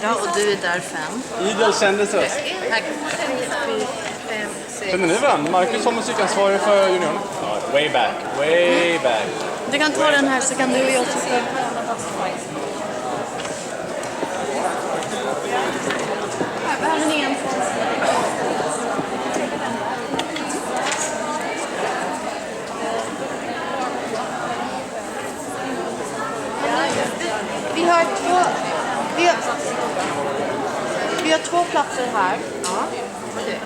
4 och du är där 5. Idel kändisröst. Tack. 3, 4, 5, 6. Känner ni varandra? Marcus som musikansvarig för juniorerna. Ja, way back. Way back. Du kan ta den här så kan du och jag sitta. Här är en. Vi har 2 platser här. Ja. 1,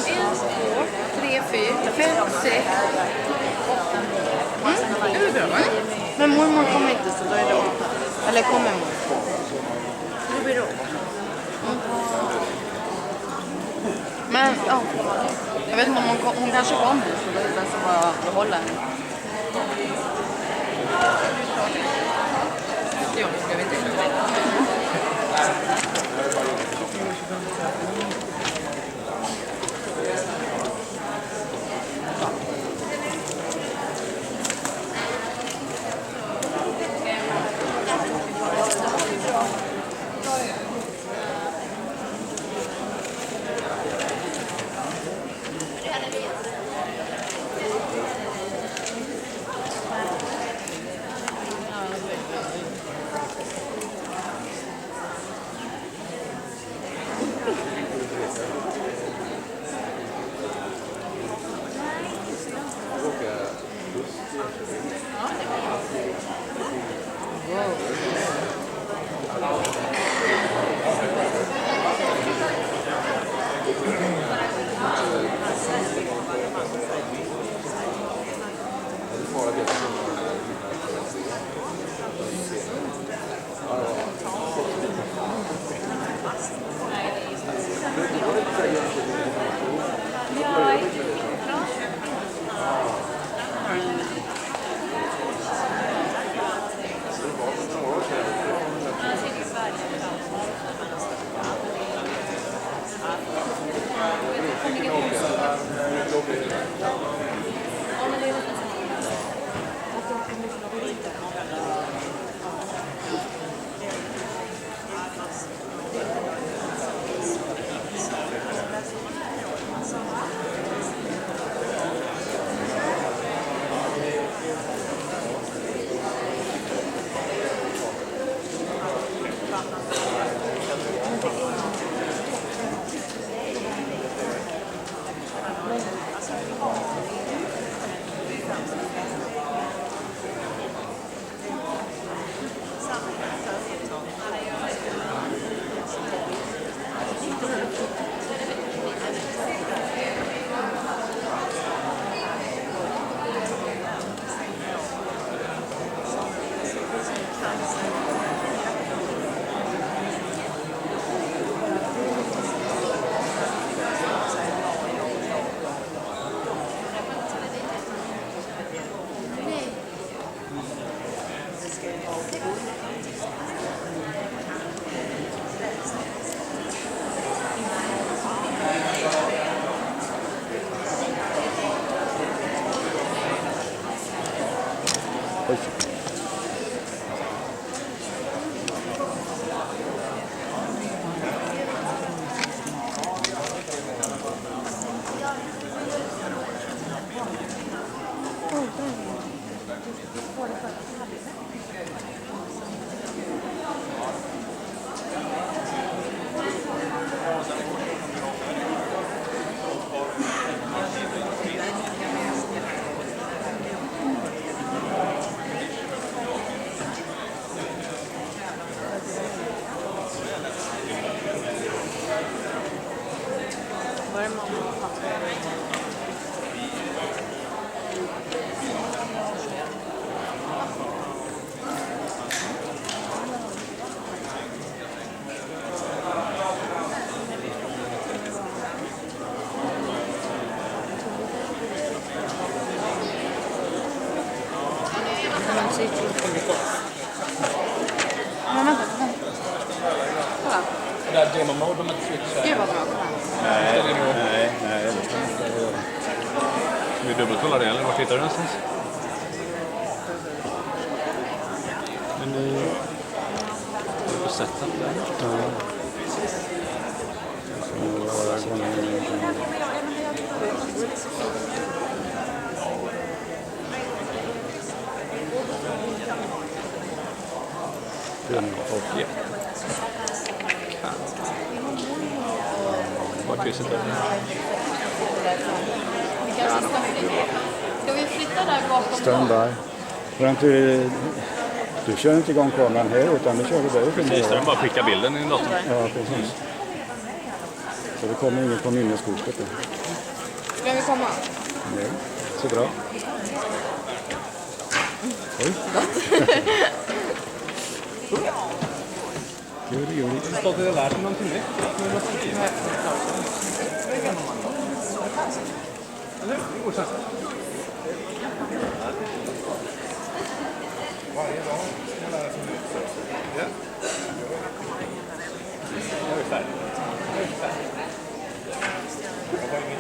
2, 3, 4, 5, 6, 8. Men mormor kommer inte så då är det 8. Eller kommer mormor? Då blir det 8. Men ja, jag vet inte om hon kanske kommer så då är det bäst att bara behålla henne. Ja, jag vet inte. Men vänta. Kolla. Det där demo-mode de inte switchar. Gud vad bra. Nej. Ska vi dubbelkolla det eller var tittar du någonstans? Men setup där. Ja. Vad krysset där? Ska vi flytta där bakom? Standby. Du kör inte igång kameran här utan du kör det där. Precis, den bara skicka bilden i din dator. Ja, precis. Så det kommer inget på minneskortet. Ska vi komma? Nej, så bra. Oj. Gud. Jag står till det där som någonting nytt. Eller? Det går så här. Varje dag ska man lära sig nytt. Ja. Jag är färdig. Jag var inget.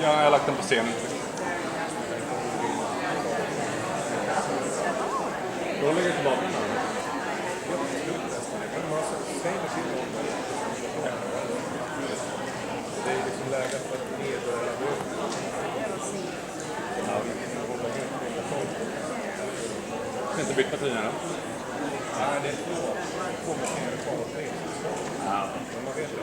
Ja, jag har lagt den på scenen. Då lägger jag tillbaka den här. Det är liksom läget för att nedröra upp. Jag inte bytt partierna då? Nej, det är två maskiner kvar och 3. Ja, men man vet det.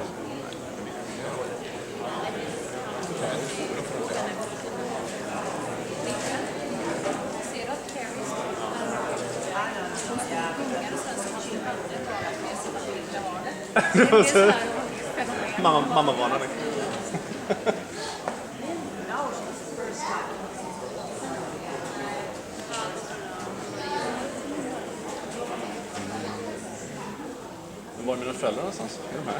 Mamma varnade. Var är mina föräldrar någonstans? Är de här?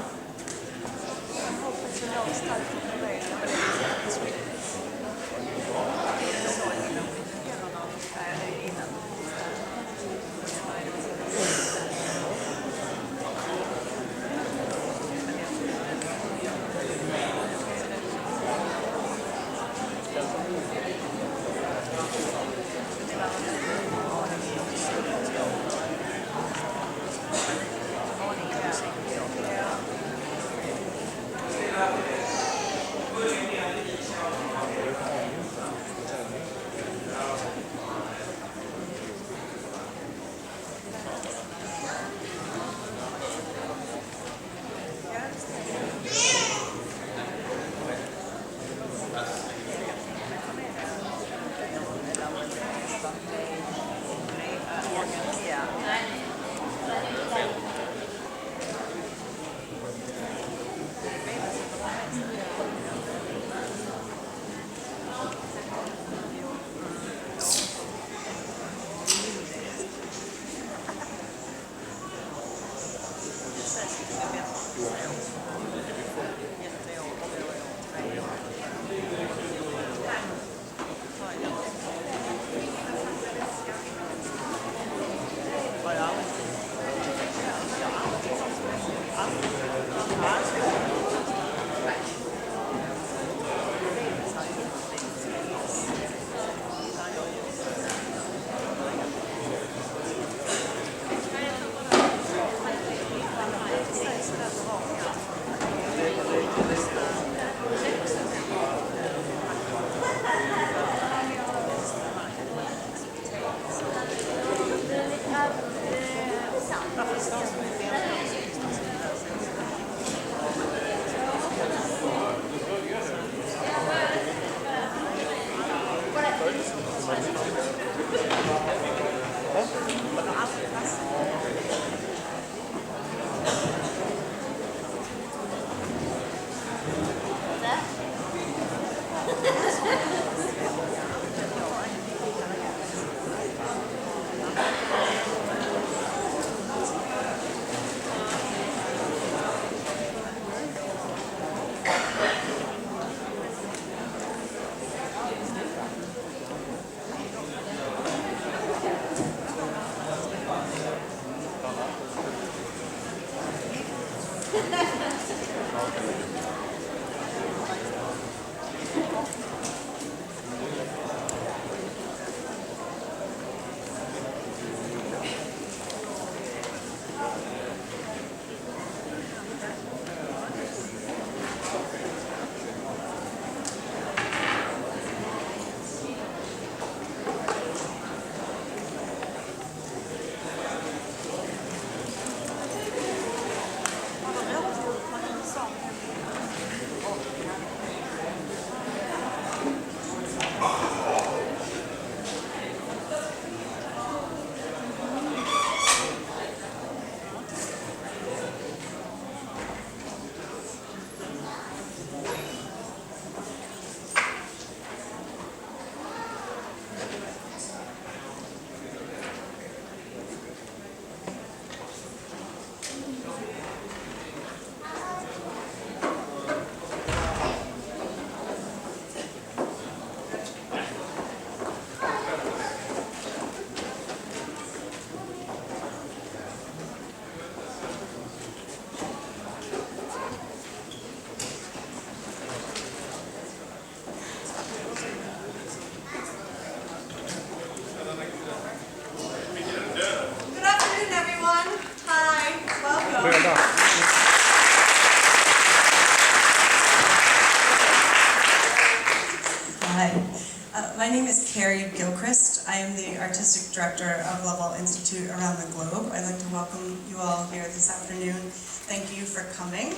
My name is Carrie Gilchrist. I am the Artistic Director of Lovewell Institute around the globe. I'd like to welcome you all here this afternoon. Thank you for coming.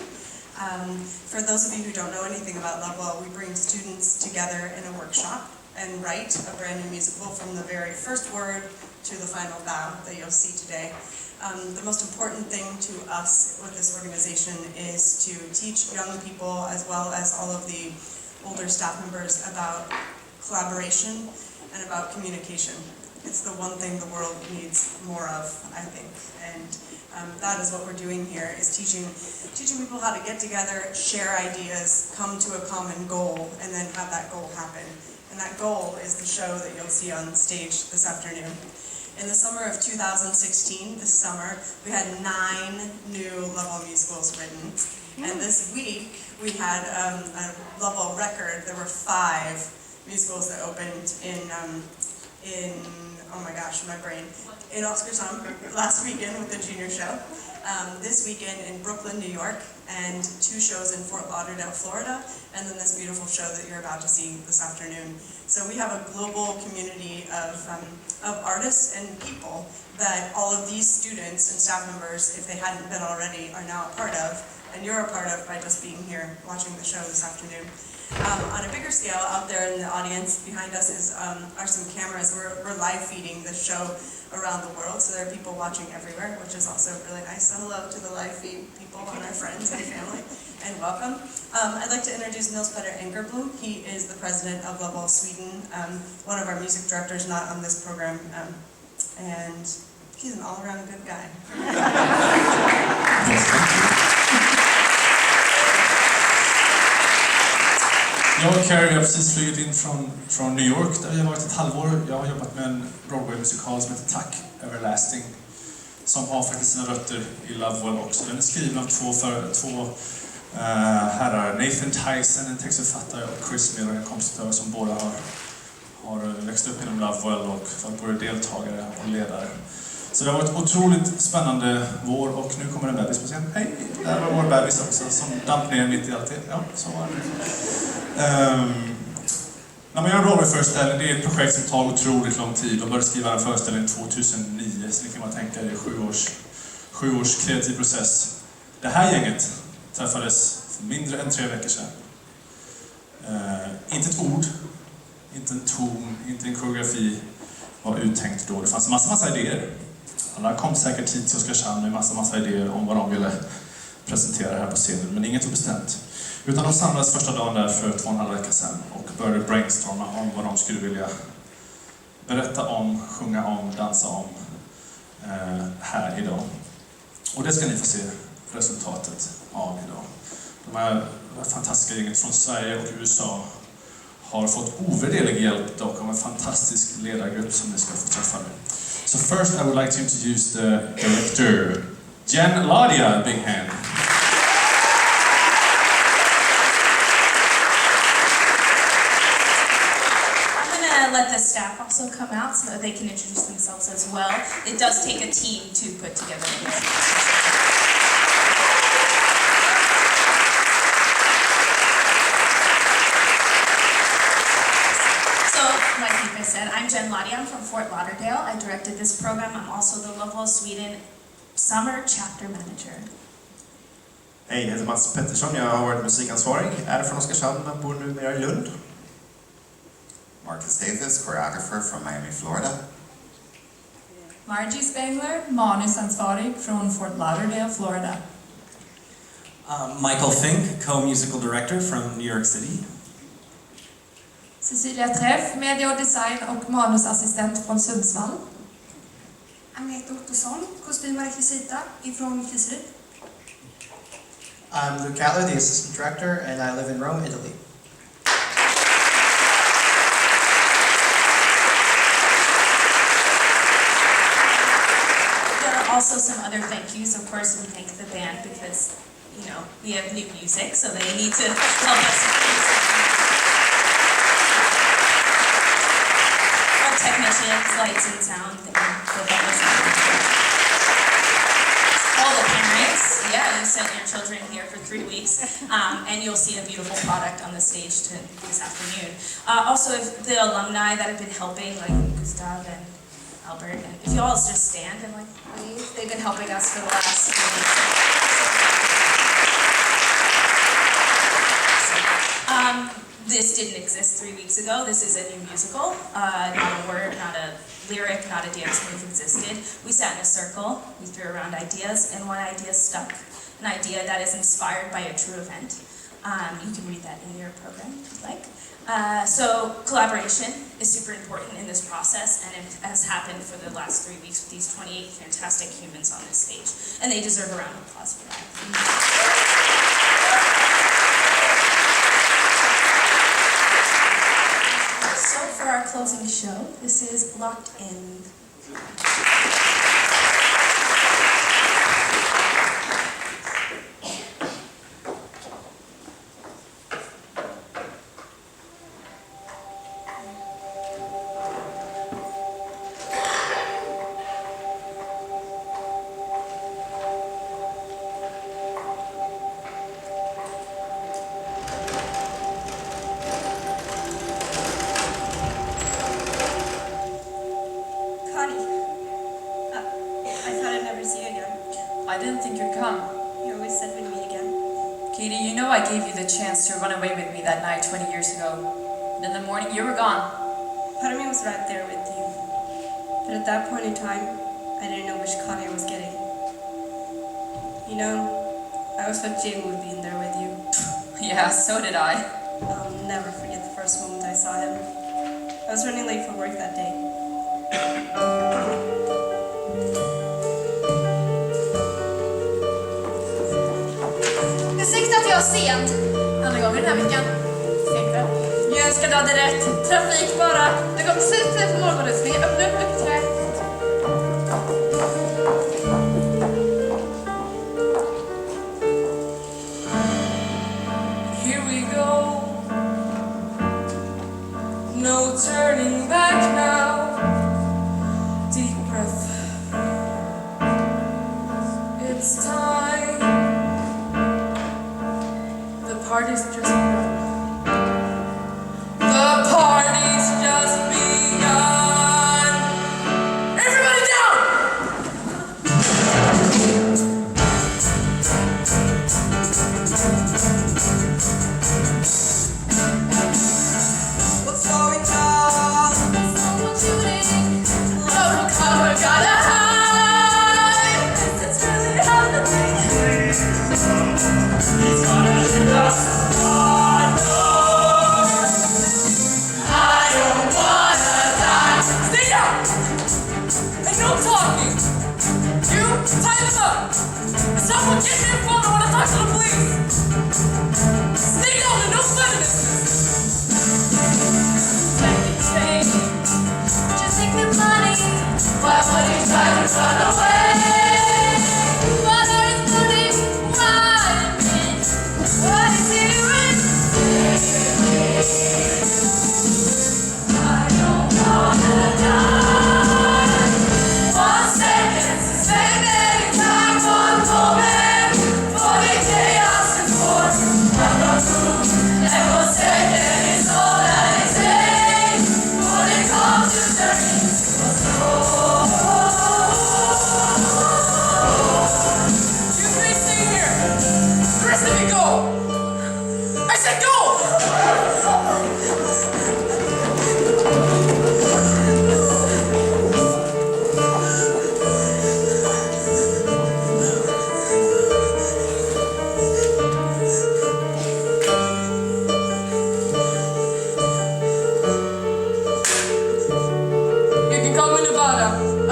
For those of you who don't know anything about Lovewell, we bring students together in a workshop and write a brand new musical from the very first word to the final bow that you'll see today. The most important thing to us with this organization is to teach young people as well as all of the older staff members about collaboration and about communication. It's the one thing the world needs more of, I think, and that is what we're doing here, is teaching people how to get together, share ideas, come to a common goal, and then have that goal happen. And that goal is the show that you'll see on stage this afternoon. In the summer of 2016, this summer, we had 9 new Lovewell musicals written, and this week we had a Lovewell record. There were 5 musicals that opened in oh my gosh, my brain, in Oskarshamn last weekend with the junior show, this weekend in Brooklyn, New York, and 2 shows in Fort Lauderdale, Florida, and then this beautiful show that you're about to see this afternoon. So we have a global community of artists and people that all of these students and staff members, if they hadn't been already, are now a part of, and you're a part of by just being here watching the show this afternoon. On a bigger scale, out there in the audience behind us are some cameras. We're live feeding the show around the world, so there are people watching everywhere, which is also really nice. So hello to the live feed people and our friends and family, and welcome. I'd like to introduce Nils Petter Ankerblom. He is the president of Lovewell Sweden, one of our music directors not on this program, and he's an all-around good guy. Jag och Carrie har precis flugit in från New York där vi har varit ett halvår. Jag har jobbat med en Broadway-musikal som heter Tack Everlasting, som har faktiskt sina rötter i Lovewell också. Den är skriven av två herrar, Nathan Tyson, en textförfattare, och Chris Miller, en kompositör som båda har växt upp inom Lovewell och varit både deltagare och ledare. Så det har varit otroligt spännande vår, och nu kommer en bebis på scen. Hej! Där var vår bebis också som damp ner mitt i allt det. Ja, så var det. När man gör en Broadway-föreställning, det är ett projekt som tar otroligt lång tid. De började skriva en föreställning 2009, så det kan man tänka är 7 års kreativ process. Det här gänget träffades för mindre än 3 veckor sedan. Inte ett ord, inte en ton, inte en koreografi var uttänkt då. Det fanns massa idéer. Alla kom säkert hit till Oskarshamn med massa idéer om vad de ville presentera här på scenen, men inget var bestämt. Utan de samlades första dagen där för 2,5 veckor sedan och började brainstorma om vad de skulle vilja berätta om, sjunga om, dansa om här idag. Och det ska ni få se resultatet av idag. De här fantastiska gänget från Sverige och USA har fått ovärderlig hjälp dock av en fantastisk ledargrupp som ni ska få träffa nu. So first I would like to introduce the director, Jen Ladia, big hand. Let the staff also come out so that they can introduce themselves as well. It does take a team to put together these. So, like I said, I'm Jen Ladia. I'm from Fort Lauderdale. I directed this program. I'm also the Lovewell Sweden Summer Chapter Manager. Hej, jag heter Mats Pettersson. Jag har varit musikansvarig, är från Oskarshamn men bor numera i Lund. Marcus Davis, choreographer from Miami, Florida. Margie Spangler, manusansvarig från Fort Lauderdale, Florida. Michael Fink, co-musical director from New York City. Cecilia Träff, media och design och manusassistent från Sundsvall. Agneta Ottosson, kostym och rekvisita ifrån Tingsryd. I'm Luke Cattler, the assistant director, and I live in Rome, Italy. Also some other thank yous. Of course, we thank the band because, you know, we have new music, so they need to help us. Our technicians, lights and sound, they help us. All the parents, yeah, you sent your children here for 3 weeks, and you'll see a beautiful product on the stage this afternoon. Also, the alumni that have been helping, like Gustav and Albert, and if you all just stand and like please, they've been helping us for the last 2 weeks. This didn't exist 3 weeks ago. This is a new musical. Not a word, not a lyric, not a dance move existed. We sat in a circle, we threw around ideas, and one idea stuck. An idea that is inspired by a true event. You can read that in your program if you'd like. So collaboration is super important in this process, and it has happened for the last 3 weeks with these 28 fantastic humans on this stage, and they deserve a round of applause for that. So for our closing show, this is Locked In. I didn't think you'd come. You always said we'd meet again. Katie, you know I gave you the chance to run away with me that night 20 years ago. And in the morning, you were gone. Part of me was right there with you. But at that point in time, I didn't know which Connie I was getting. You know, I always thought Jim would be in there with you. Yeah, so did I. I'll never forget the first moment I saw him. I was running late for work that day. Ursäkta att jag är sent. Andra gången den här veckan. Jag önskar du hade rätt. Trafik bara. Det går precis tid för morgonrusning. Öppna upp luckträet. Here we go. No turning back now. Deep breath. It's time. The party's just begun. The party's just begun. Everybody down! What's all we got?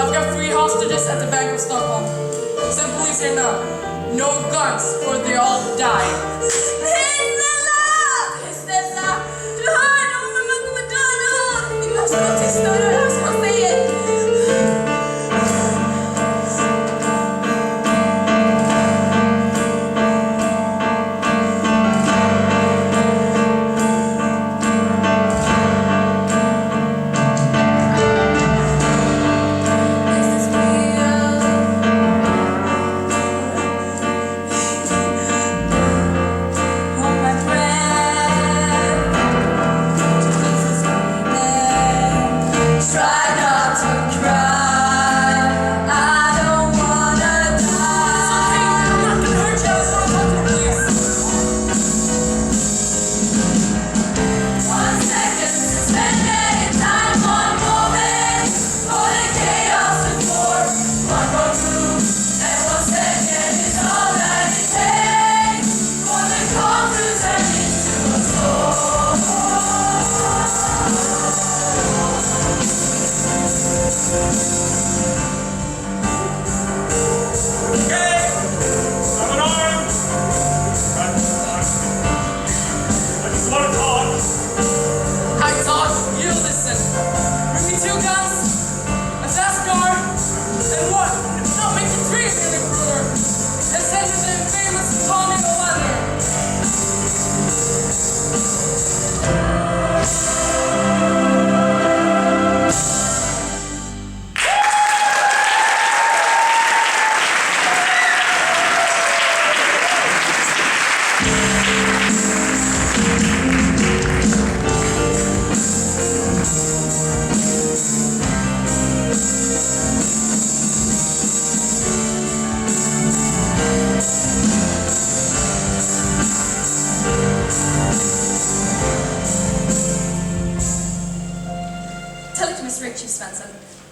I've got 3 hostages at the Bank of Stockholm. Some police here now. No guns or they all die. Snälla! Du hör dem, men man kommer döda! Vi måste vara tysta och höra vad man säger.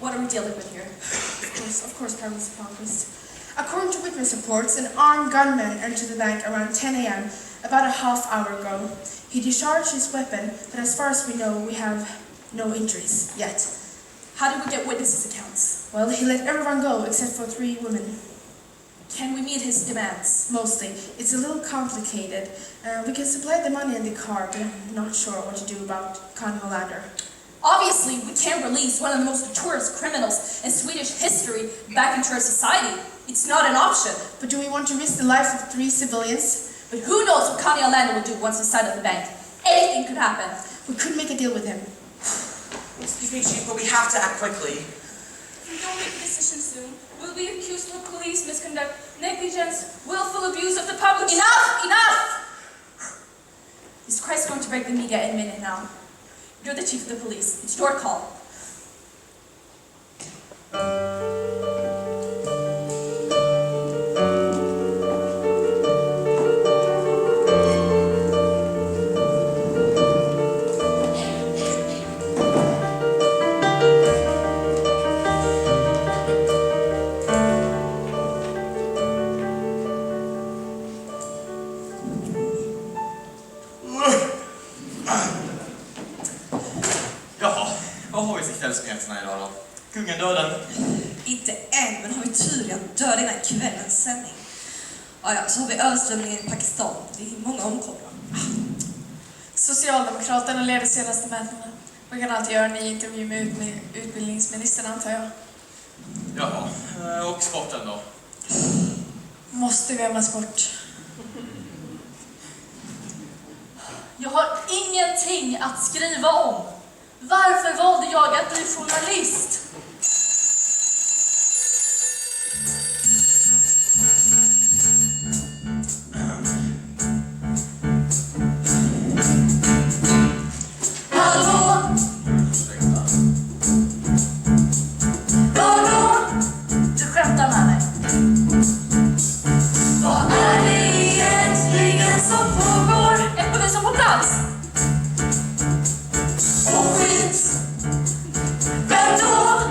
What are we dealing with here? Of course, Private Conquest. According to witness reports, an armed gunman entered the bank around 10 a.m., about a half hour ago. He discharged his weapon, but as far as we know, we have no injuries yet. How did we get witnesses' accounts? Well, he let everyone go except for 3 women. Can we meet his demands? Mostly. It's a little complicated. We can supply the money in the car, but I'm not sure what to do about Connie Hollander. Obviously, we can't release one of the most notorious criminals in Swedish history back into our society. It's not an option. But do we want to risk the life of 3 civilians? But who knows what Connie Hollander will do once inside of the bank? Anything could happen. We could make a deal with him. Excuse me, Chief, but we have to act quickly. If we don't make a decision soon, we'll be accused of police misconduct, negligence, willful abuse of the public. Enough! Enough! Is Christ going to break the media in a minute now? You're the chief of the police. It's your call. Vad har vi till kvällsnyheterna idag då? Kungen döden? Inte än, men har vi tur att döda innan kvällens sändning. Ja, så har vi överströmningen i Pakistan. Det är många omkomna. Socialdemokraterna leder senaste mätningarna. Man kan alltid göra en ny intervju med utbildningsministern, antar jag. Jaha, och sporten då? Måste vi ämna sport? Jag har ingenting att skriva om. Varför valde jag att bli journalist? Hallå? Hallå? Du skämtar med mig. Vad är det egentligen som pågår? Är polisen på plats? Och skit. Vem då?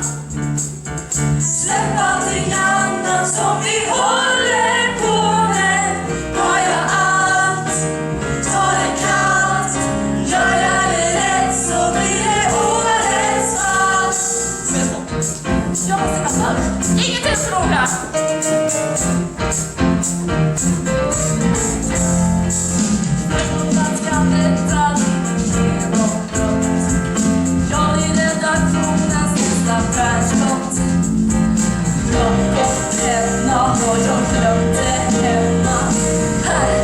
fråga. Jag vill rädda kronans nästa världslott. Jag gått hemma och jag glömde hemma. Här är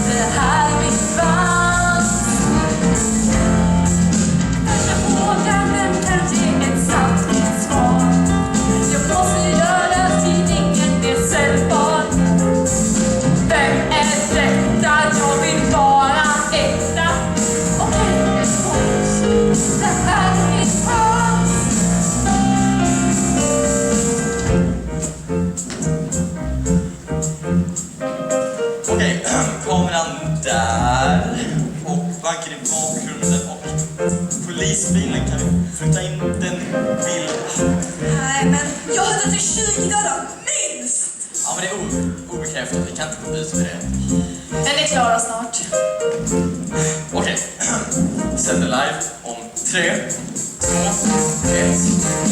det här är mitt band. Första frågan, vem kan ge ett sant svar? Jag måste göra tidningen mer säljbar. Vem är detta? Jag vill vara äkta. Okej, det här är mitt band. Okej, kameran där. Och banken i bakgrunden och polisbilen. Kan vi flytta in den bild? Nej, men jag hade till 20 dollar, minst! Ja, men det är obekräftat. Vi kan inte gå ut med det. Den är klara snart. Okej, sänder live om 3, 2, 1,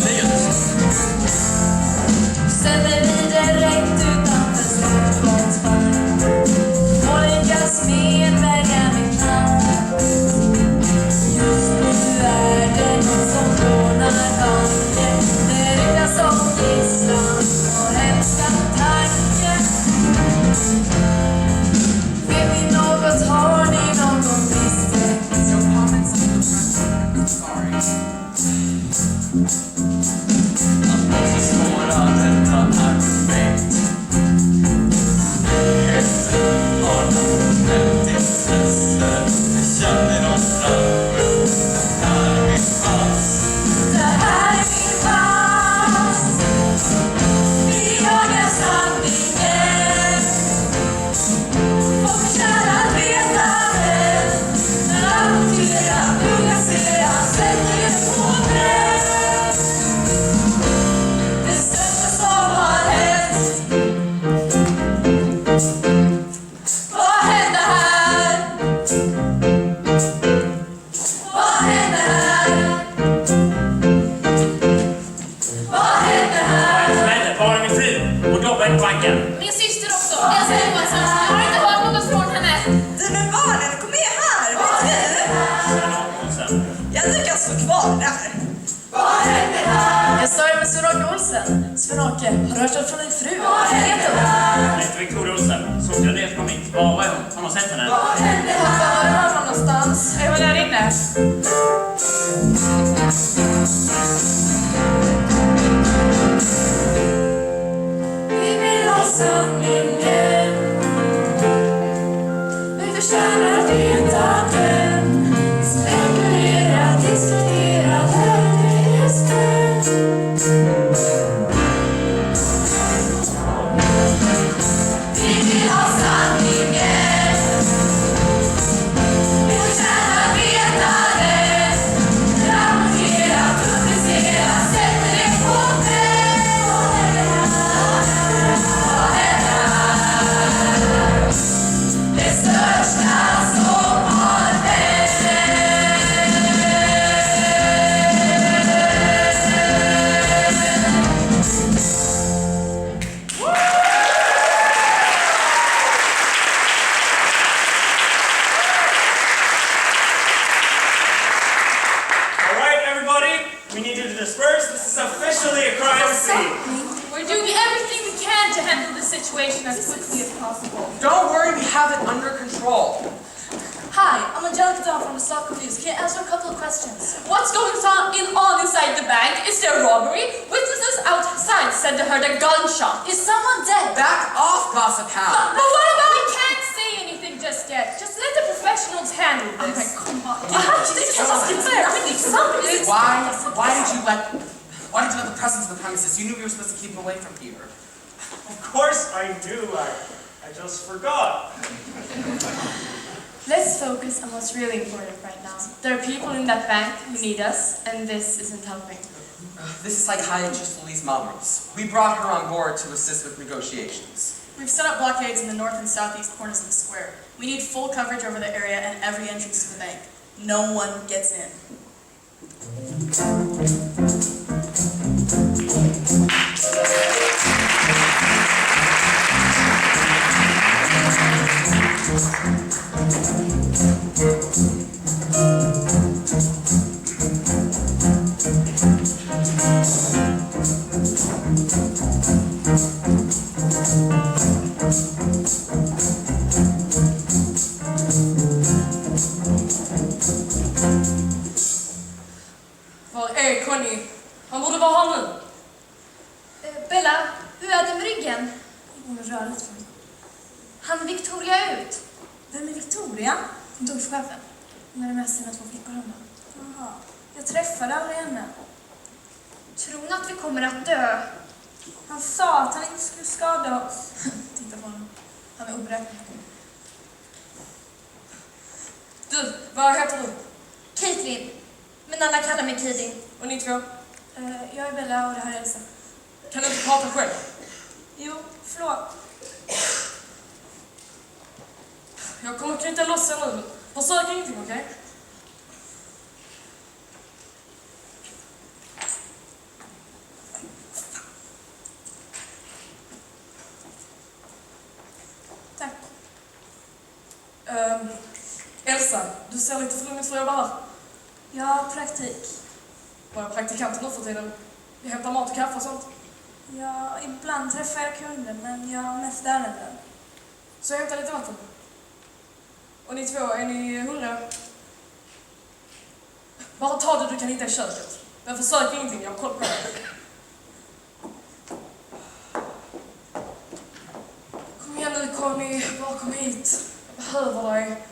led. Sänder vi direkt utanför Stockholms bank. Och lyckas med välja mitt namn. Just nu är det någon som lånar banken. Det ryktas om gisslan och hemska tanken. Vet ni något? Har ni någon misstänkt? Your comments on the platform. I'm sorry. Att måste svåra detta är perfekt. Hästen har nationellt intresse. Jag känner någon framför. Det här är min chans. Det här är min chans. Vi jagar sanningen. Folk kära vetare. Rapportera, publicera, sätter det på pränt. Det största som har hänt. Vad hände här? Vad hände här? Vad hände här? Var är min fru? Och jobbar på banken. Min syster också. Elsa Johansson. Jag har inte hört något från henne. Du med barnen, kom med här! Vet du? Ja, du kan stå kvar där. Vad hände här? Jag står här med Sven-Åke Olsen. Sven-Åke, har du hört något från din fru? Vad hände här? Jag heter Victoria Olsen. Så jag det från mitt. Var är hon? Har någon sett henne? Vad hände här? Var är hon någonstans? Jag var där inne. Vi vill ha sanningen. Vi förtjänar veta den. Spekulera, diskutera, det är spänt. Vi vill ha sanningen. Vi förtjänar veta den. Rapportera, publicera, sätter det på pränt. Vad händer här? Det största som har hänt. Alright, everybody. We need you to disperse. This is officially a crime scene. We're doing everything we can to handle the situation as quickly as possible. Don't worry, we have it under control. Hi, I'm Angelica Dawn from the Stockholm News. Can I ask you a couple of questions? What's going on inside the bank? Is there a robbery? Witnesses outside said they heard a gunshot. Is someone dead? Back off, Gossip Hound. But what about we can't say anything just yet? Just let the professionals handle this. Okay, come on. Why did you let the presence of the premises? You knew we were supposed to keep away from here. Of course I knew. I just forgot. Let's focus on what's really important right now. There are people in that bank who need us, and this isn't helping. This is like high interest police mob rules. We brought her on board to assist with negotiations. We've set up blockades in the north and southeast corners of the square. We need full coverage over the area and every entrance to the bank. No one gets in. Var är Conny? Han borde vara här nu. Bella, hur är det med ryggen? Det går att röra lite för mig. Han Victoria ut. Vem är Victoria? Kontorschefen. Hon är det med sina 2 flickor hemma. Jaha. Jag träffade aldrig henne. Tror ni att vi kommer att dö? Han sa att han inte skulle skada oss. Titta på honom. Han är oberäknelig. Du, vad heter du? Caitlin. Men alla kallar mig Katie. Och ni två? Jag är Bella och det här är Elsa. Kan du inte prata själv? Jo, förlåt. Jag kommer knyta loss er nu. Försök ingenting, okej? Tack. Elsa, du ser lite för lugn ut för att jobba här. Jag har praktik. Bara praktikanter nu för tiden. Vi hämtar mat och kaffe och sånt. Ja, ibland träffar jag kunder, men jag har mest ärenden. Så hämta lite vatten. Och ni två, är ni hungriga? Bara ta det du kan hitta i köket. Men försök ingenting, jag har koll på det. Kom igen nu Conny, bara kom hit. Jag behöver dig.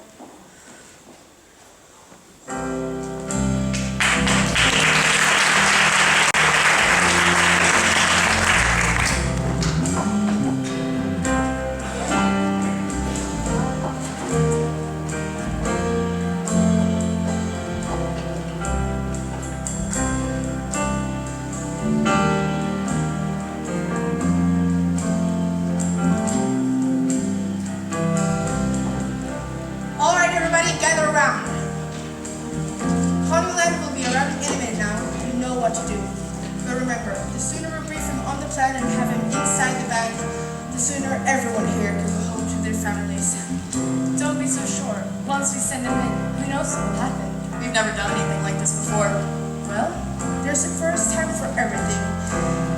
what to do. But remember, the sooner we brief him on the plan and have him inside the bank, the sooner everyone here can go home to their families. Don't be so sure. Once we send him in, who knows what will happen? We've never done anything like this before. Well, there's a first time for everything.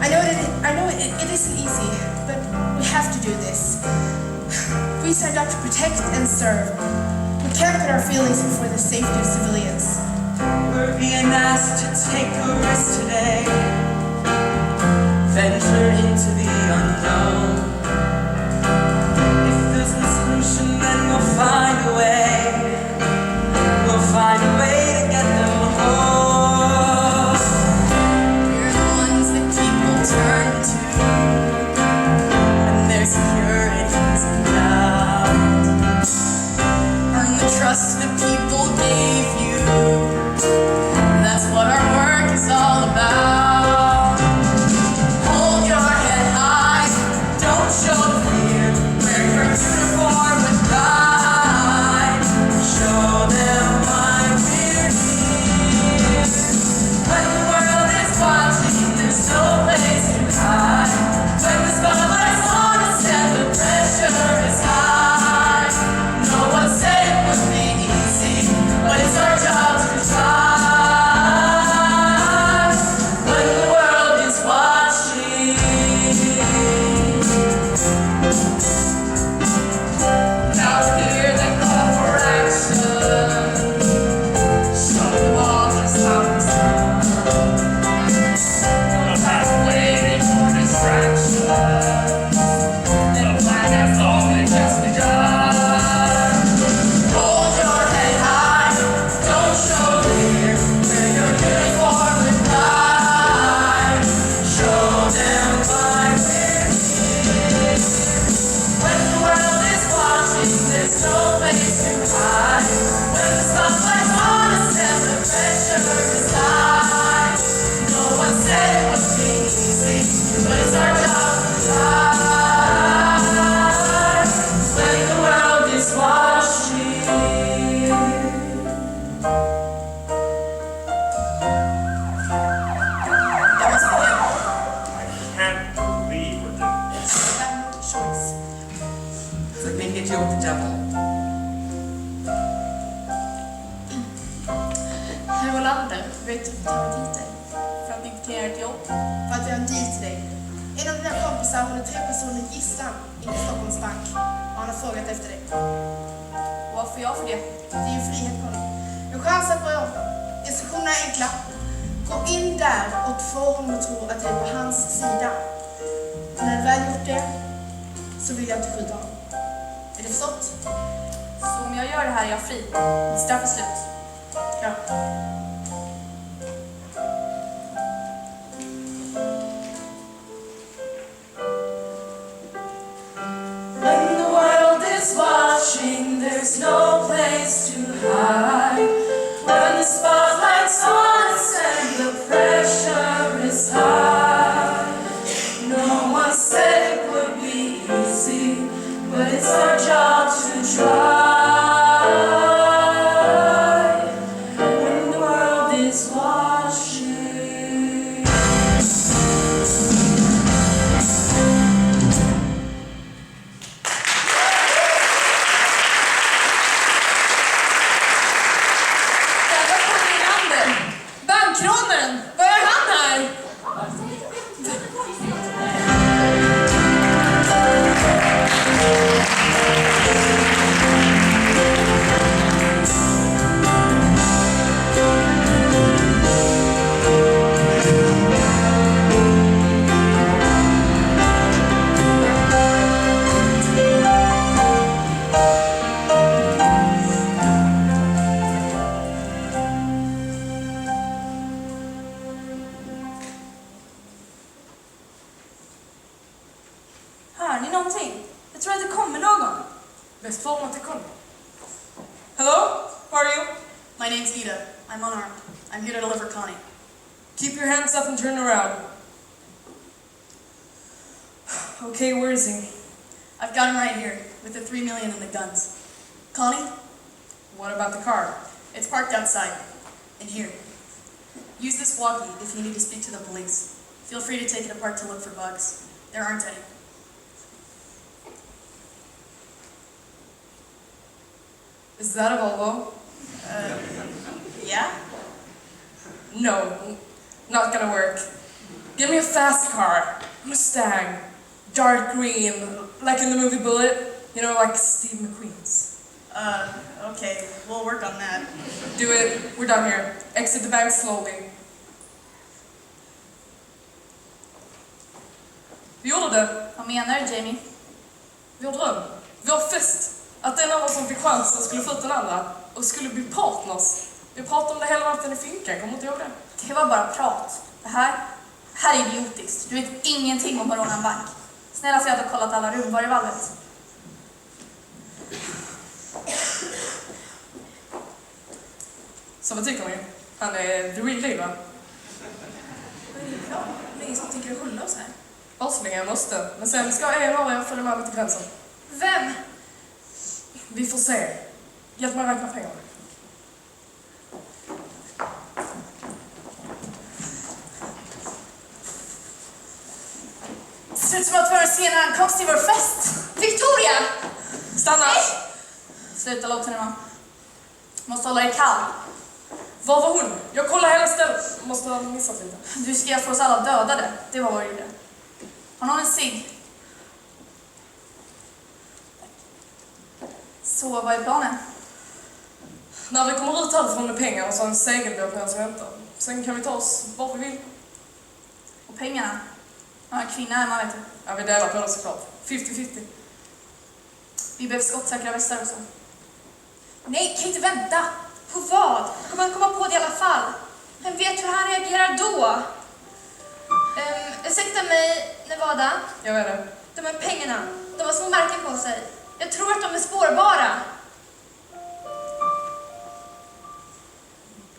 I know it isn't easy, but we have to do this. We signed up to protect and serve. We can't put our feelings before the safety of civilians. We're being asked to take a risk today, venture into the unknown. If there's no solution, then we'll find a way. We'll find a way to get them home. We're the ones that people turn to, and their security's enough. Earn the trust that people gave you. That's what our work is all about. Hold your head high, don't show fear. Wear your uniform with pride. Show them why we're here. When the world is watching, there's no place to hide. When the spotlight's on us and the pressure is high. No one said it would be easy, but it's our job to try. When the world is watching, now hear the call for action. Show them all just how it's done. No time waiting for distractions. The plan has only just begun. Hold your head high, don't show fear. Wear your uniform with pride. Show them why we're here. When the world is watching, there's no place to hide. When the spotlight's on us and the pressure is high. No one said it would be easy, but it's our job to try. When the world is watching. I can't believe we're doing this. Have no choice. It's like making a deal with the devil. Herr Olander, vet du vad dit dig? För att inte kan göra ett jobb. För att jag har en deal till dig. En av dina kompisar håller 3 personer gisslan i Stockholms bank. Och han har frågat efter dig. Och vad får jag för det? Det är ju frihet, Conny. Du chansar på jobb. Instruktionerna är enkla. Gå in där och få honom att tro att jag är på hans sida. När jag väl gjort det så vill jag inte skjuta honom. Är det förstått? Så om jag gör det här är jag fri. Straff är slut. Ja. When the world is watching, there's no place to hide. When the spotlight's on us and the pressure is high. No one said it would be easy, but it's our job to try. When the world is watching. Bankrånaren! Vad gör han här? Hör ni någonting? Jag tror att det kommer någon. Bäst form att det kommer. Hello? Who are you? My name's Ida. I'm unarmed. I'm here to deliver Connie. Keep your hands up and turn around. Okay, where is he? I've got him right here, with the 3 million and the guns. Connie? What about the car? It's parked outside. In here. Use this walkie if you need to speak to the police. Feel free to take it apart to look for bugs. There aren't any. Is that a Volvo? Yeah? No, not gonna work. Give me a fast car. Mustang. Dark green. Like in the movie Bullet. You know, like Steve McQueen's. Okay. We'll work on that. Do it. We're done here. Exit the bank slowly. Vi gjorde det. Vad menar du, Jamie? Vår dröm. Vår fest. Att en av oss som fick chansen skulle få ut den andra och skulle bli partners. Vi pratade om det hela natten i finkan, kommer inte ihåg det? Det var bara prat. Det här är idiotiskt. Du vet ingenting om att råna en bank. Snälla, så jag hade kollat alla rum. Var är valvet? Så vad tycker ni? Han är the real deal, va? Vad är det klart? Det är ingen som tänker hålla oss här. Avslöjningen måste. Men sen ska en av er följa med mig till gränsen. Vem? Vi får se. Hjälp mig räkna pengarna. Det ser ut som att vi har en sen ankomst till vår fest. Victoria! Stanna! Nej! Sluta, låt henne vara. Måste hålla dig kall. Var var hon? Jag kollar hela stället. Måste ha missat lite. Du ska få oss alla dödade. Det var vad du gjorde. Har någon en cigg? Så vad är planen? När vi kommer ut härifrån med pengarna så har en segelbåt med oss väntar. Sen kan vi ta oss var vi vill. Och pengarna? Jag har en kvinna hemma, vet du. Ja, vi delar på det såklart. 50-50. Vi behöver skottsäkra västar också. Nej, kan inte vänta. På vad? Kommer han komma på det i alla fall? Vem vet hur han reagerar då? Ursäkta mig, Nevada. Jag vet det. De här pengarna, de har små märken på sig. Jag tror att de är spårbara.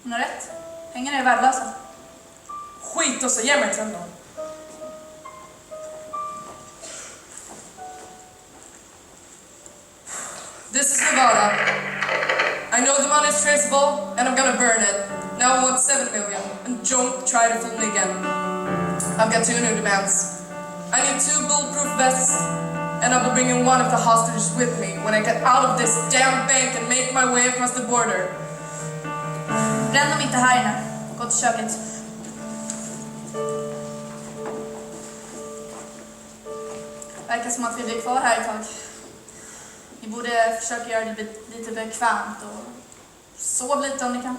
Hon har rätt. Pengarna är värdelösa. Skit och så ge mig tänderna. This is Nevada. I know the money is traceable, and I'm gonna burn it. Now I want 7 million, and don't try to fool me again. I've got 2 new demands. I need 2 bulletproof vests, and I'll be bringing one of the hostages with me when I get out of this damn bank and make my way across the border. Bränn dem inte här inne. Gå till köket. Verkar som att vi blir kvar här ett tag. Ni borde försöka göra det lite bekvämt och sov lite om ni kan.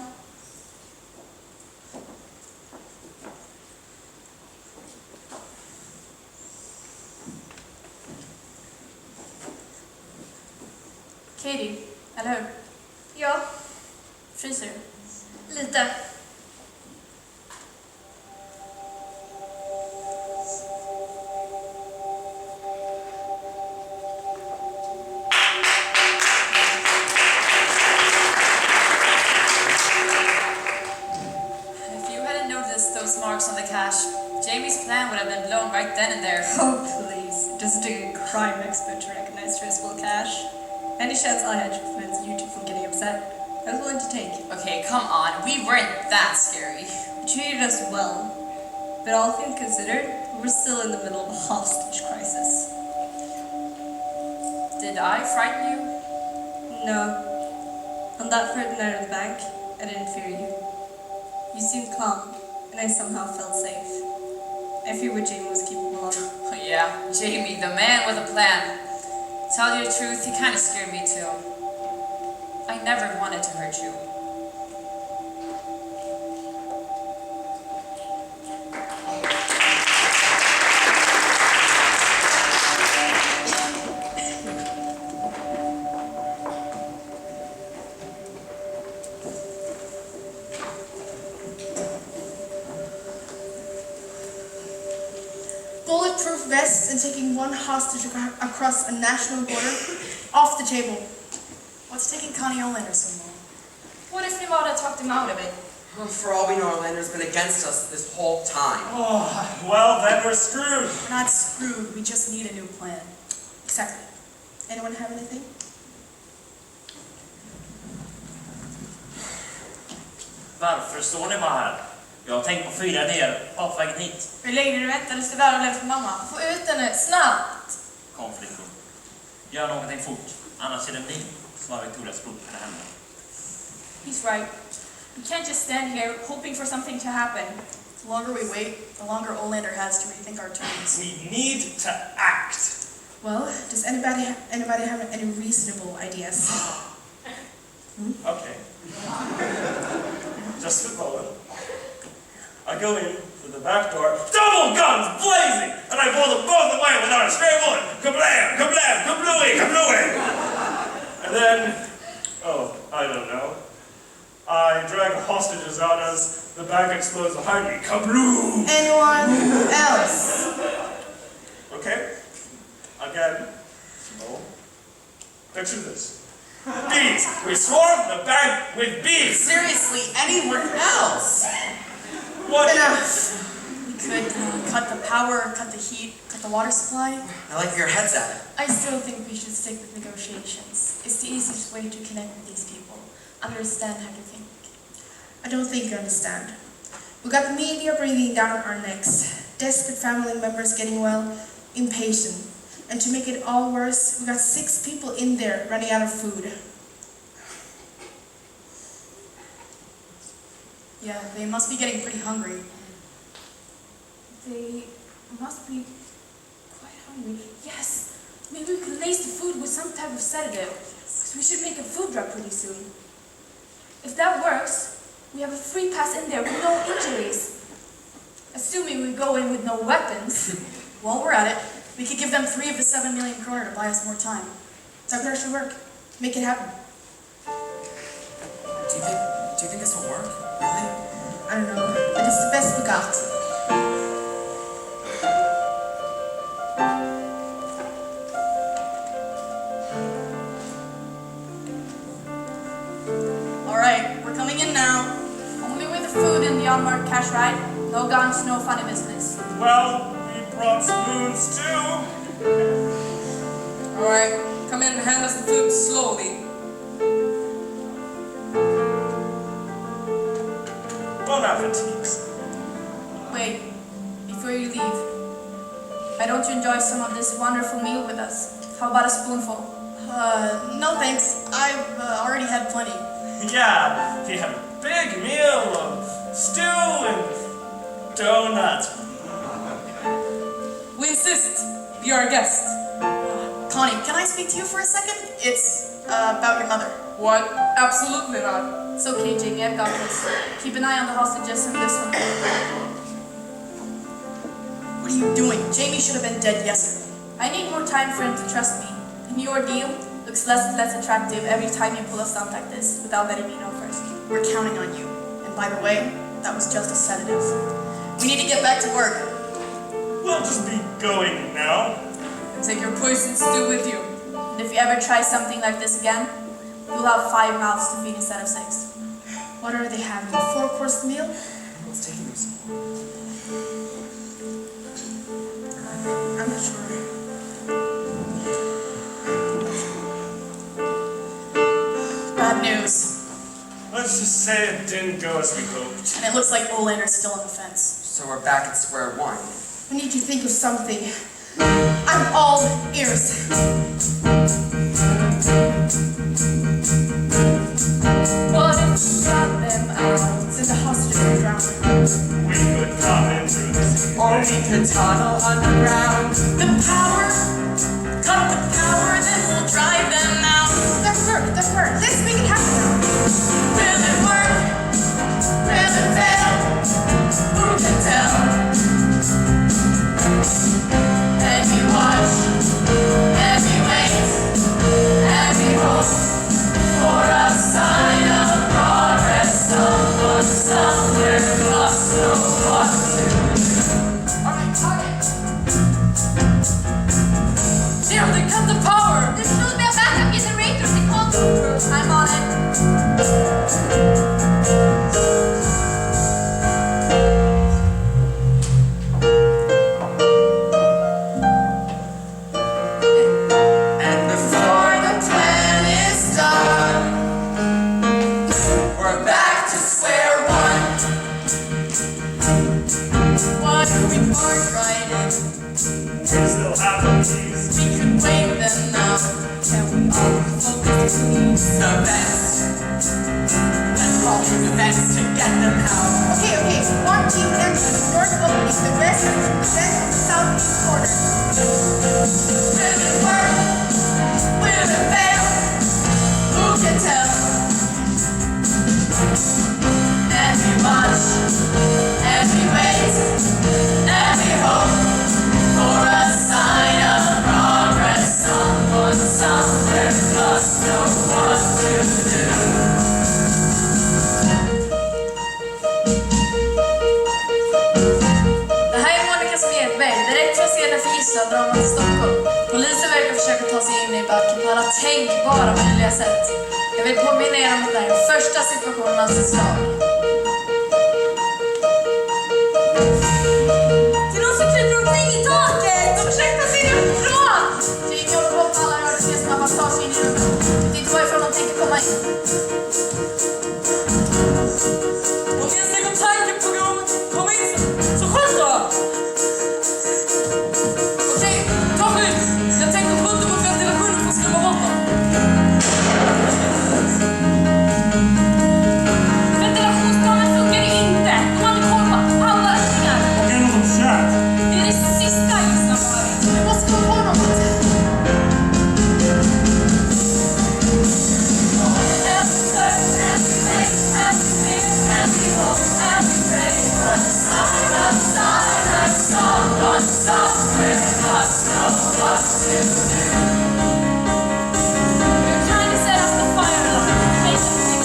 Katie, eller hur? Ja, Fryser du? lite. If you hadn't noticed those marks on the cash, Jamie's plan would have been blown right then and there. Oh, please. It doesn't take a crime expert to recognize traceable cash. Any chance I had to prevent you two from getting upset, I was willing to take. Okay, come on. We weren't that scary. You treated us well. But all things considered, we're still in the middle of a hostage crisis. Did I frighten you? No. On that first night of the bank, I didn't fear you. You seemed calm, and I somehow felt safe. I feared what Jamie was capable of. Oh, yeah, Jamie, the man with a plan. Tell you the truth, he kind of scared me too. I never wanted to hurt you. Bulletproof vests and taking one hostage across a national border off the table. What's taking Connie Olander so long? What if Nevada talked him out of it? For all we know, Orlando's been against us this whole time. Oh, well, then we're screwed. We're not screwed, we just need a new plan. Exactly. Anyone have anything? Varför står ni bara här? Jag har tänkt på 4 ner på vägen hit. Hur länge du väntade så där och lät för mamma? Få ut henne, snabbt! Kom flickor. Gör någonting fort, annars är det ni som har Victorias blod på händerna. He's right. We can't just stand here hoping for something to happen. The longer we wait, the longer Olander has to rethink our terms. We need to act. Well, does anybody have any reasonable ideas? Okay. Just for fun. I go in through the back door, double guns blazing, and I blow them both away without a stray bullet. Kablam, kablam, kablooey, kablooey. And then, oh, I don't know. I drag the hostages out as the bank explodes behind me. Kabloo! Anyone else? Okay. Again. No. Picture this. Bees! We swarm the bank with bees! Seriously, anyone else? What? Enough. We could cut the power, cut the heat, cut the water supply. I like where your head's at. I still think we should stick with negotiations. It's the easiest way to connect with these people. Understand how to think. I don't think you understand. We got the media breathing down our necks, desperate family members getting well, impatient. And to make it all worse, we got 6 people in there running out of food. Yeah, they must be getting pretty hungry. They must be quite hungry. Yes, maybe we could lace the food with some type of sedative. Because we should make a food drug pretty soon. If that works, we have a free pass in there with no injuries. Assuming we go in with no weapons. While we're at it, we could give them 3 of the 7 million kroner to buy us more time. That should work. Make it happen. Do you think this will work? Really? I don't know, but it's the best we got. Alright, we're coming in now. Only with the food and the unmarked cash ride. No guns, no funny business. Well, we brought spoons too. Alright, come in and hand us the food slowly. Bon appetit. Wait, before you leave, why don't you enjoy some of this wonderful meal with us? How about a spoonful? No thanks. I've already had plenty. Yeah, we had a big meal of stew and donuts. We insist. Be our guest. Connie, can I speak to you for a second? It's about your mother. What? Absolutely not. It's okay, Jamie, I've got this. Keep an eye on the hostages and this one. What are you doing? Jamie should have been dead yesterday. I need more time for him to trust me. In your deal, the looks less and less attractive every time you pull a stunt like this without letting me know first. We're counting on you. And by the way, that was just a sedative. We need to get back to work. We'll just be going now. And take your poison stew with you. And if you ever try something like this again, you'll have 5 mouths to feed instead of 6. What are they having? A 4-course meal? What's taking me so long? I'm not sure. Bad news. Let's just say it didn't go as we hoped. And it looks like Olander's still on the fence. So we're back at square one. We need to think of something. I'm all ears. What if we got them out? In the hospital ground. We could come in through the sea. Or we could tunnel underground. The power! Cut the power, then we'll drive them out. That worked. Let's make it happen. Will it work? Will it fail? Who can tell? And we watch, and we wait, and we hope for a sign of progress. Someone somewhere must know what to do. Okay. Damn, they cut the power! There should be a backup generator. They called. I'm on it. And before the plan is done, we're back to square one. What if we park right in? We still have the keys. We could wave them now. Can we all focus who's the best? Let's call through the vents to get them out. Okay. One team enters the north opening, the rest represent the southeast corner. Will it work? Will it fail? Who can tell? And we watch, and we wait, and we hope for a sign of progress. Someone somewhere must know what to do. Det här är Monikas medväg. Direkt från scenen för gisslandramat i Stockholm. Polisen verkar försöka ta sig in i backen på alla tänkbara möjliga sätt. Jag vill påminna er om att det här är första situationen av sitt slag. Det är någon som kryper omkring i taket. De försöker se ifrån. Det är ingen håller på med alla rör sig som bara tar sig in i rummet. Det är inte varifrån de tänker komma in. Om ni ens lägger tanken på att komma in så skönt då! Okej, ta skydd! Jag tänkte skjuta mot ventilationen för att skrämma bort dem. Ventilationsplanen funkar inte. De hade koll på alla öppningar. Och är något kärt. Det är det sista gisslandramat. Vi måste komma på något. We're trying to set off the fire alarm. Make them think.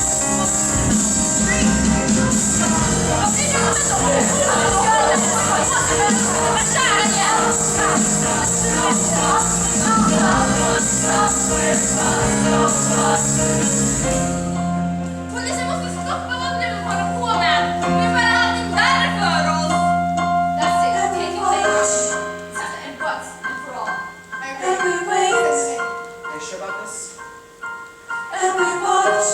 Polisen måste stoppa vad du håller på med. Vi gör bara allting värre för oss. That's it. Taking things. And what? And for all. And we wait. Are you sure about this? And we watch.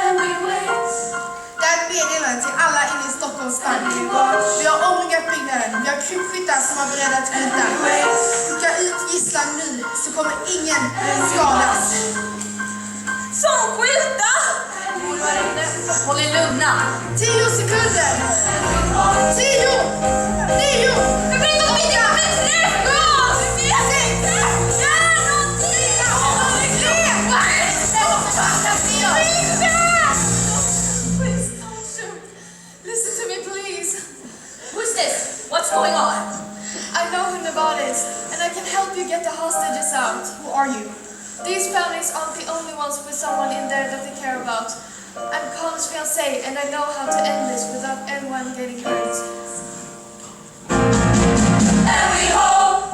And we wait. Det är ett meddelande till alla inne i Stockholms bank. Vi har omringat byggnaden. Vi har krypskyttar som är beredda att skjuta. Skicka ut gisslan nu så kommer ingen skadas. Som skjuta! Håll er lugna. 10 sekunder. 10, 9. Men bring dem in! Men träff oss! Vi vet inte! Gör någonting! Please don't shoot. Listen to me, please. Who's this? What's going on? I know who Navarre is, and I can help you get the hostages out. Who are you? These families aren't the only ones with someone in there that they care about. I'm Connor's fiancé, and I know how to end this without anyone getting hurt. And we hope.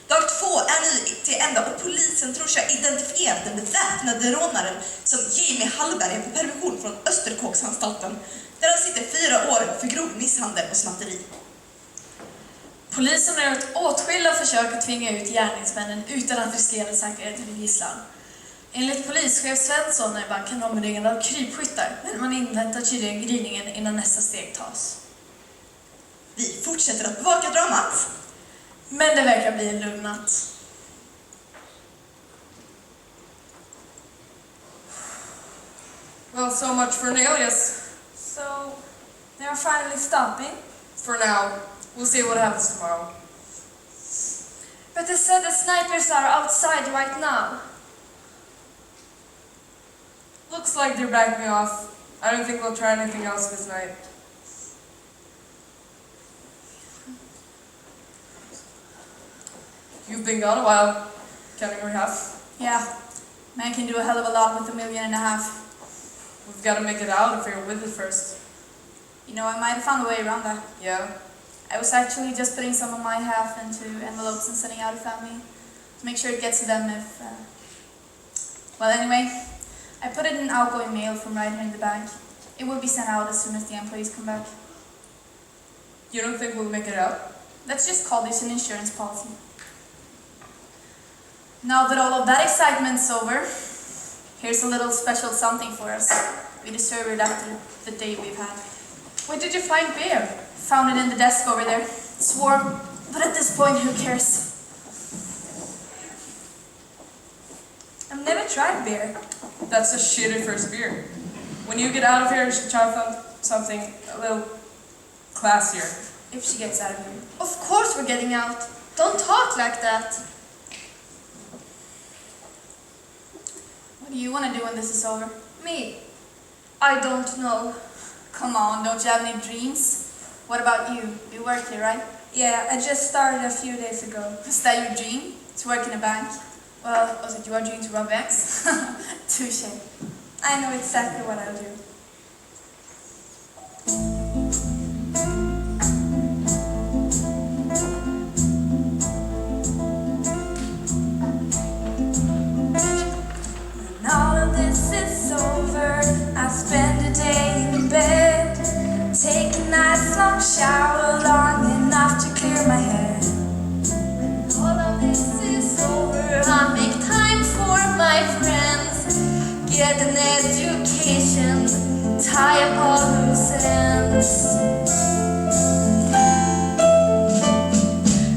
Dag 2 är nu till ända och polisen tror sig ha identifierat den beväpnade rånaren som Jamie Hallberg är på permission från Österkåksanstalten, där han sitter 4 år för grov misshandel och snatteri. Polisen har gjort åtskilliga försök att tvinga ut gärningsmännen utan att riskera säkerheten i gisslan. Enligt polischef Svensson är banken omringad av krypskyttar, men man inväntar tydligen gryningen innan nästa steg tas. Vi fortsätter att bevaka dramat. Men det verkar bli en lugn natt. Well, so much for an alias. So, they are finally stopping? For now. We'll see what happens tomorrow. But they said the snipers are outside right now. Looks like they're backing off. I don't think we'll try anything else this night. You've been gone a while, counting your half. Yeah, man can do a hell of a lot with $1.5 million. We've got to make it out if you're with it first. You know, I might have found a way around that. Yeah? I was actually just putting some of my half into envelopes and sending out a family to make sure it gets to them if... Well, anyway, I put it in outgoing mail from right here in the bank. It will be sent out as soon as the employees come back. You don't think we'll make it out? Let's just call this an insurance policy. Now that all of that excitement's over, here's a little special something for us. We deserve it after the day we've had. Where did you find beer? Found it in the desk over there. It's warm, but at this point, who cares? I've never tried beer. That's a shitty first beer. When you get out of here, you should try something a little classier. If she gets out of here. Of course we're getting out. Don't talk like that. What do you want to do when this is over? Me? I don't know. Come on, don't you have any dreams? What about you? You work here, right? Yeah, I just started a few days ago. Is that your dream? To work in a bank? Well, was it your dream to rob banks? Touché. I know exactly what I'll do. When all of this is over, I spend a day in bed, take a nice long shower long enough to clear my head. When all of this is over, I make time for my friends, get an education, tie up all loose ends.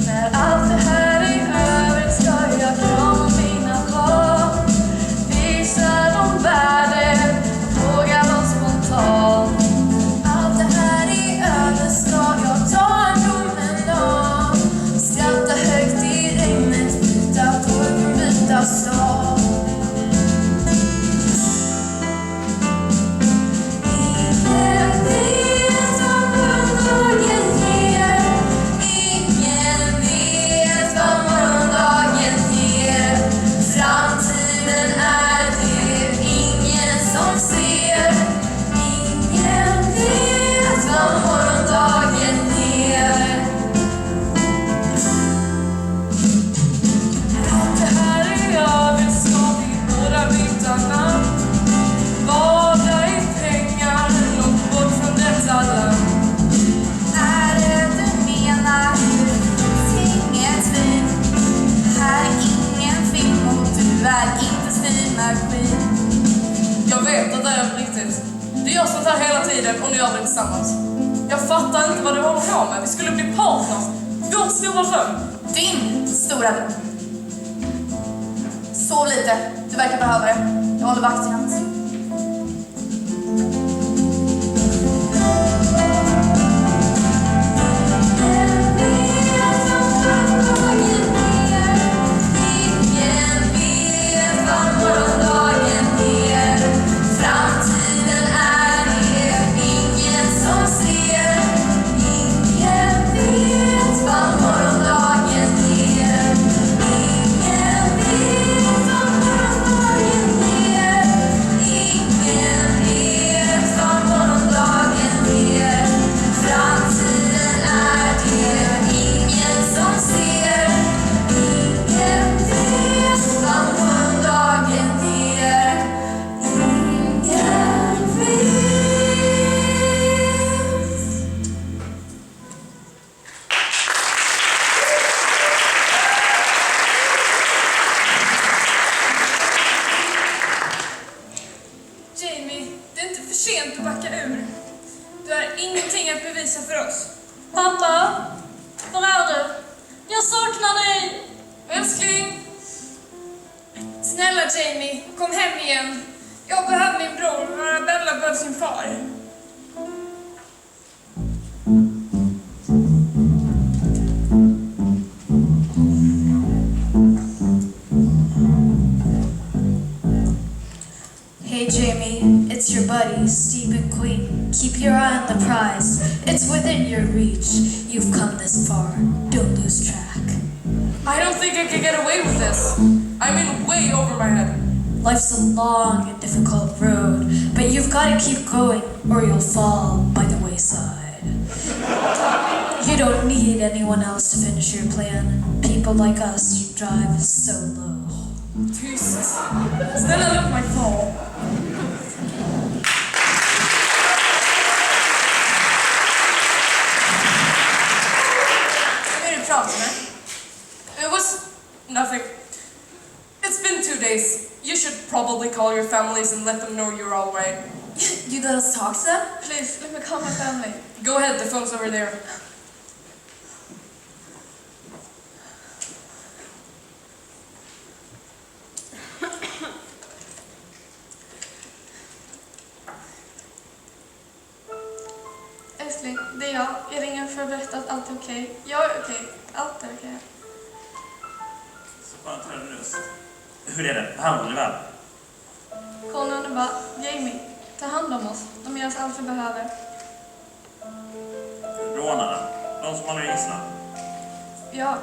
När allt det här är över ska jag krama mina barn, visa dem världen, våga vara spontan. Allt det här är över ska jag ta en promenad, skratta högt i regnet, byta torg, byta stad. Ingen vet vad morgondagen ger, ingen vet vad morgondagen ger. Framtiden är det ingen som ser, ingen vet vad morgondagen ger. Allt det här är över ska vi båda byta namn, bada i pengar långt bort från detta land. Är det du menar? Det finns inget liv. Här är ingen film och du är inte skrivmaskin. Jag vet att det är på riktigt. Du gör sånt här hela tiden och ni gör det tillsammans. Jag fattar inte vad du håller på med. Vi skulle bli partners. Vår stora dröm. Din stora dröm. Sov lite. Du verkar behöva det. Jag håller vakt i hans. Pappa, var är du? Jag saknar dig. Älskling. Snälla Jamie, kom hem igen. Jag behöver min bror och Arabella behöver sin far. Hey Jamie, it's your buddy, Stephen Queen. Keep your eye on the prize. It's within your reach. You've come this far. Don't lose track. I don't think I can get away with this. I'm in way over my head. Life's a long and difficult road, but you've got to keep going or you'll fall by the wayside. You don't need anyone else to finish your plan. People like us drive so low. Tyst. Snälla låt mig fall. It was nothing. It's been 2 days. You should probably call your families and let them know you're all right. You let us talk to them? Please, let me call my family. Go ahead, the phone's over there. Älskling, det är jag. Jag ringer för att berätta att allt är okej. Jag är okej. Allt är okej. Så skönt att höra din röst. Hur är det? Behandlar du väl? Conan och bara, Jamie, ta hand om oss. De ger oss allt vi behöver. Rånarna? De som håller gisslan? Ja,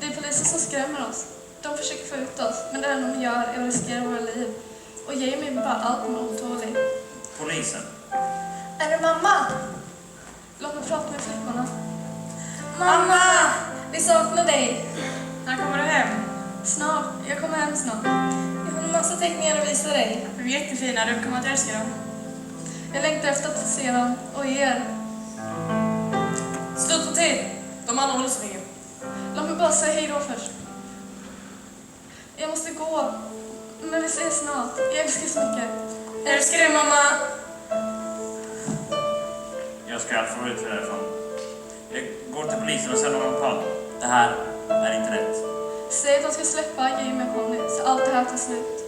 det är polisen som skrämmer oss. De försöker få ut oss, men det enda de gör är att riskera våra liv. Och Jamie är bara allt med otålig. Polisen? Är det mamma? Låt mig prata med flickorna. Mamma! Vi saknar dig. När kommer du hem? Snart. Jag kommer hem snart. Jag har en massa teckningar att visa dig. De är jättefina, du kommer att älska dem. Jag längtar efter att få se dem och er. Slut på tid. De andra håller sig. Låt mig bara säga hej då först. Jag måste gå. Men vi ses snart. Jag älskar så mycket. Jag älskar dig, mamma. Jag ska få ut härifrån. Jag går till polisen och säger någon på. Det här är inte rätt. Säg att de ska släppa Jamie och Conny så allt det här tar slut.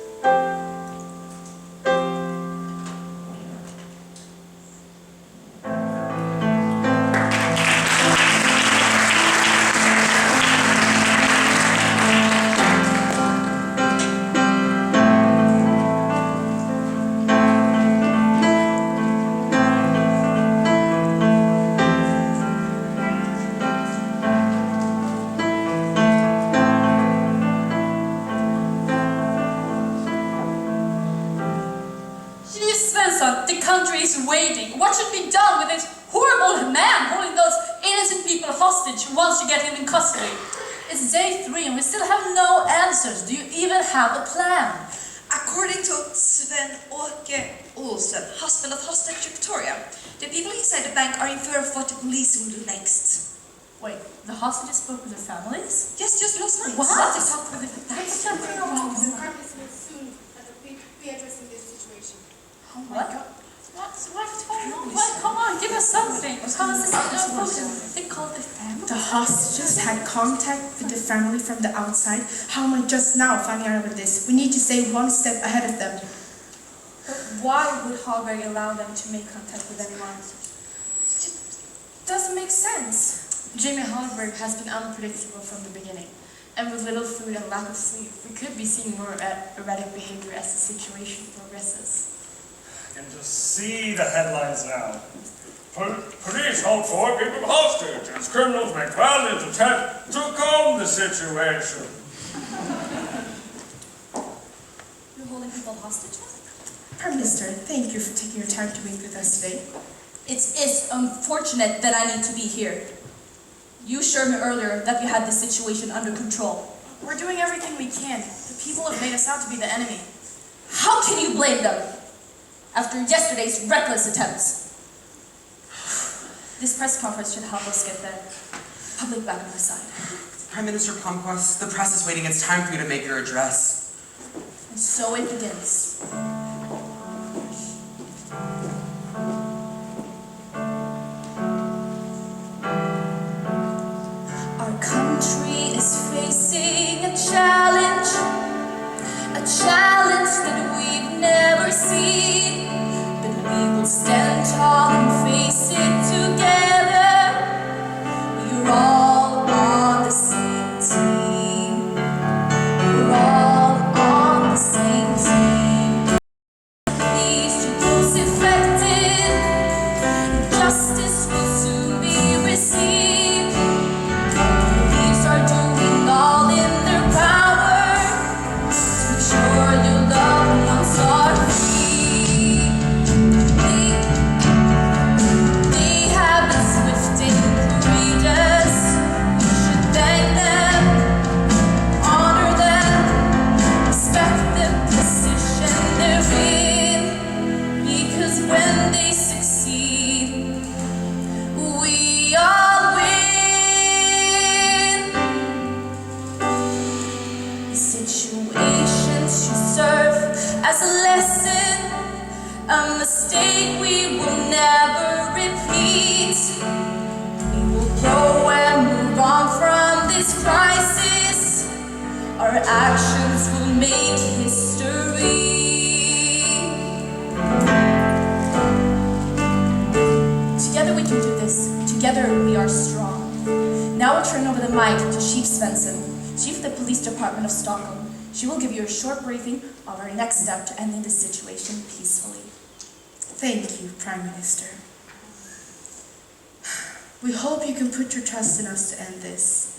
Waiting. What should be done with this horrible man holding those innocent people hostage once you get him in custody? It's day 3 and we still have no answers. Do you even have a plan? According to Sven-Åke Olsen, husband of hostage Victoria, the people inside the bank are in fear of what the police will do next. Wait, the hostages spoke with their families? Yes, just last night. What? What? They talked with that's something The army will soon be addressing this situation. Oh my God. What's going on? What? Come on, give us something. How is this? They called the family. The hostages had contact with the family from the outside. How am I just now finding out about this? We need to stay one step ahead of them. But why would Hallberg allow them to make contact with anyone? It just doesn't make sense. Jamie Hallberg has been unpredictable from the beginning. And with little food and lack of sleep, we could be seeing more erratic behavior as the situation progresses. And just see the headlines now. Police hold 4 people hostage as criminals make valiant attempt to calm the situation. You're holding people hostage? Prime Minister, thank you for taking your time to meet with us today. It is unfortunate that I need to be here. You assured me earlier that we had this situation under control. We're doing everything we can. The people have made us out to be the enemy. How can you blame them after yesterday's reckless attempts? This press conference should help us get the public back on our side. Prime Minister Conquest, the press is waiting. It's time for you to make your address. And so it begins. Our country is facing a challenge that we've never seen. But we will stand tall and face it together. We're all on the same team. We're all on the same team. Please, to those affected, justice will soon be received. Police are doing all in their power to make sure your loved ones are free. They have been swift and courageous. You should thank them, honor them, respect the position they're in, because when they succeed, we all win. The situations should serve as a lesson, a mistake we will never repeat. We will grow and move on from this crisis. Our actions will make history. Together we can do this. Together we are strong. Now we'll turn over the mic to Chief Svensson, Chief of the Police Department of Stockholm. She will give you a short briefing of our next step to ending this situation peacefully. Thank you, Prime Minister. We hope you can put your trust in us to end this.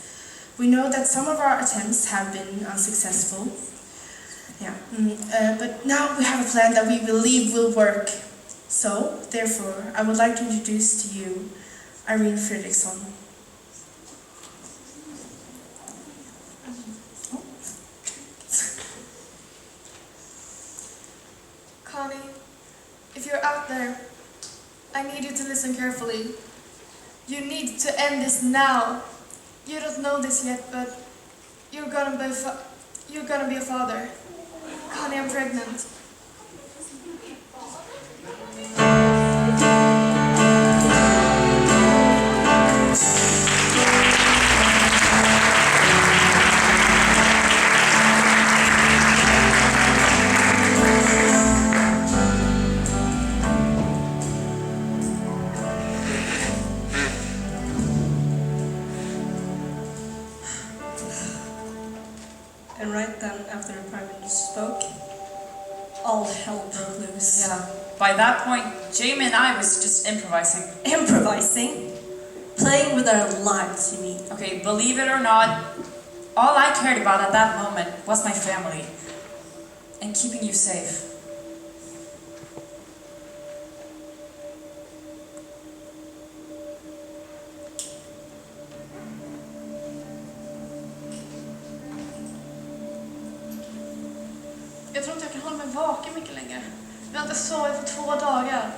We know that some of our attempts have been unsuccessful. But now we have a plan that we believe will work. So, therefore, I would like to introduce to you Irene Fredriksson. Connie, if you're out there, I need you to listen carefully. You need to end this now. You don't know this yet, but you're gonna be a father. Connie, I'm pregnant. And right then, after the Prime Minister spoke, all hell broke loose. Yeah. By that point, Jamie and I was just improvising. Improvising? Playing with our lives, you mean? Okay, believe it or not, all I cared about at that moment was my family and keeping you safe. Jag tror inte jag kan hålla mig vaken mycket längre. Jag har inte sovit på 2 dagar.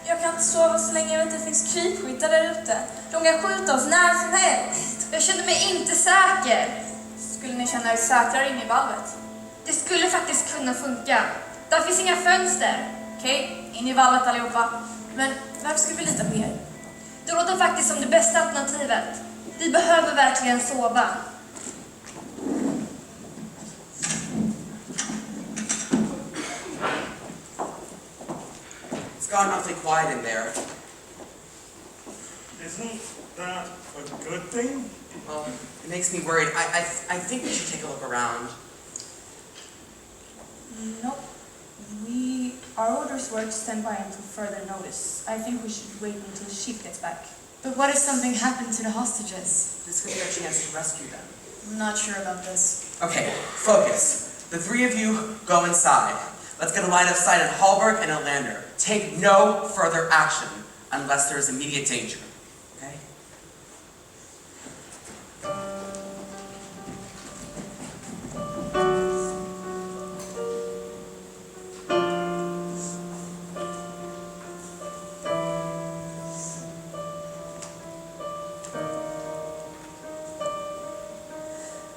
Jag kan inte sova så länge jag inte finns krypskyttar där ute. De kan skjuta oss när som helst. Jag känner mig inte säker. Skulle ni känna er säkrare inne i valvet? Det skulle faktiskt kunna funka. Där finns inga fönster. Okej, in i vallet allihopa. Men vem ska vi lita på er? Det låter faktiskt som det bästa alternativet. Vi behöver verkligen sova. It's gotten awfully quiet in there. Isn't that a good thing? Well, it makes me worried. I think we should take a look around. Nope. Our orders were to stand by until further notice. I think we should wait until the chief gets back. But what if something happened to the hostages? This could be our chance to rescue them. I'm not sure about this. Okay, focus. The three of you go inside. Let's get a line of sight on Hallberg and Olander. Take no further action unless there is immediate danger. Okay?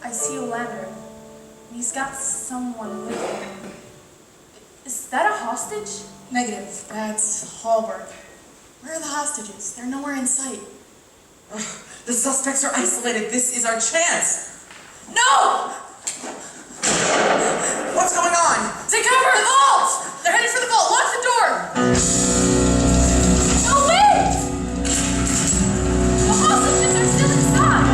I see Olander. He's got someone with him. Is that a hostage? Negative. That's Hallberg. Where are the hostages? They're nowhere in sight. The suspects are isolated. This is our chance. No! What's going on? Take cover! The vault! They're headed for the vault. Lock the door! No, wait! The hostages are still inside.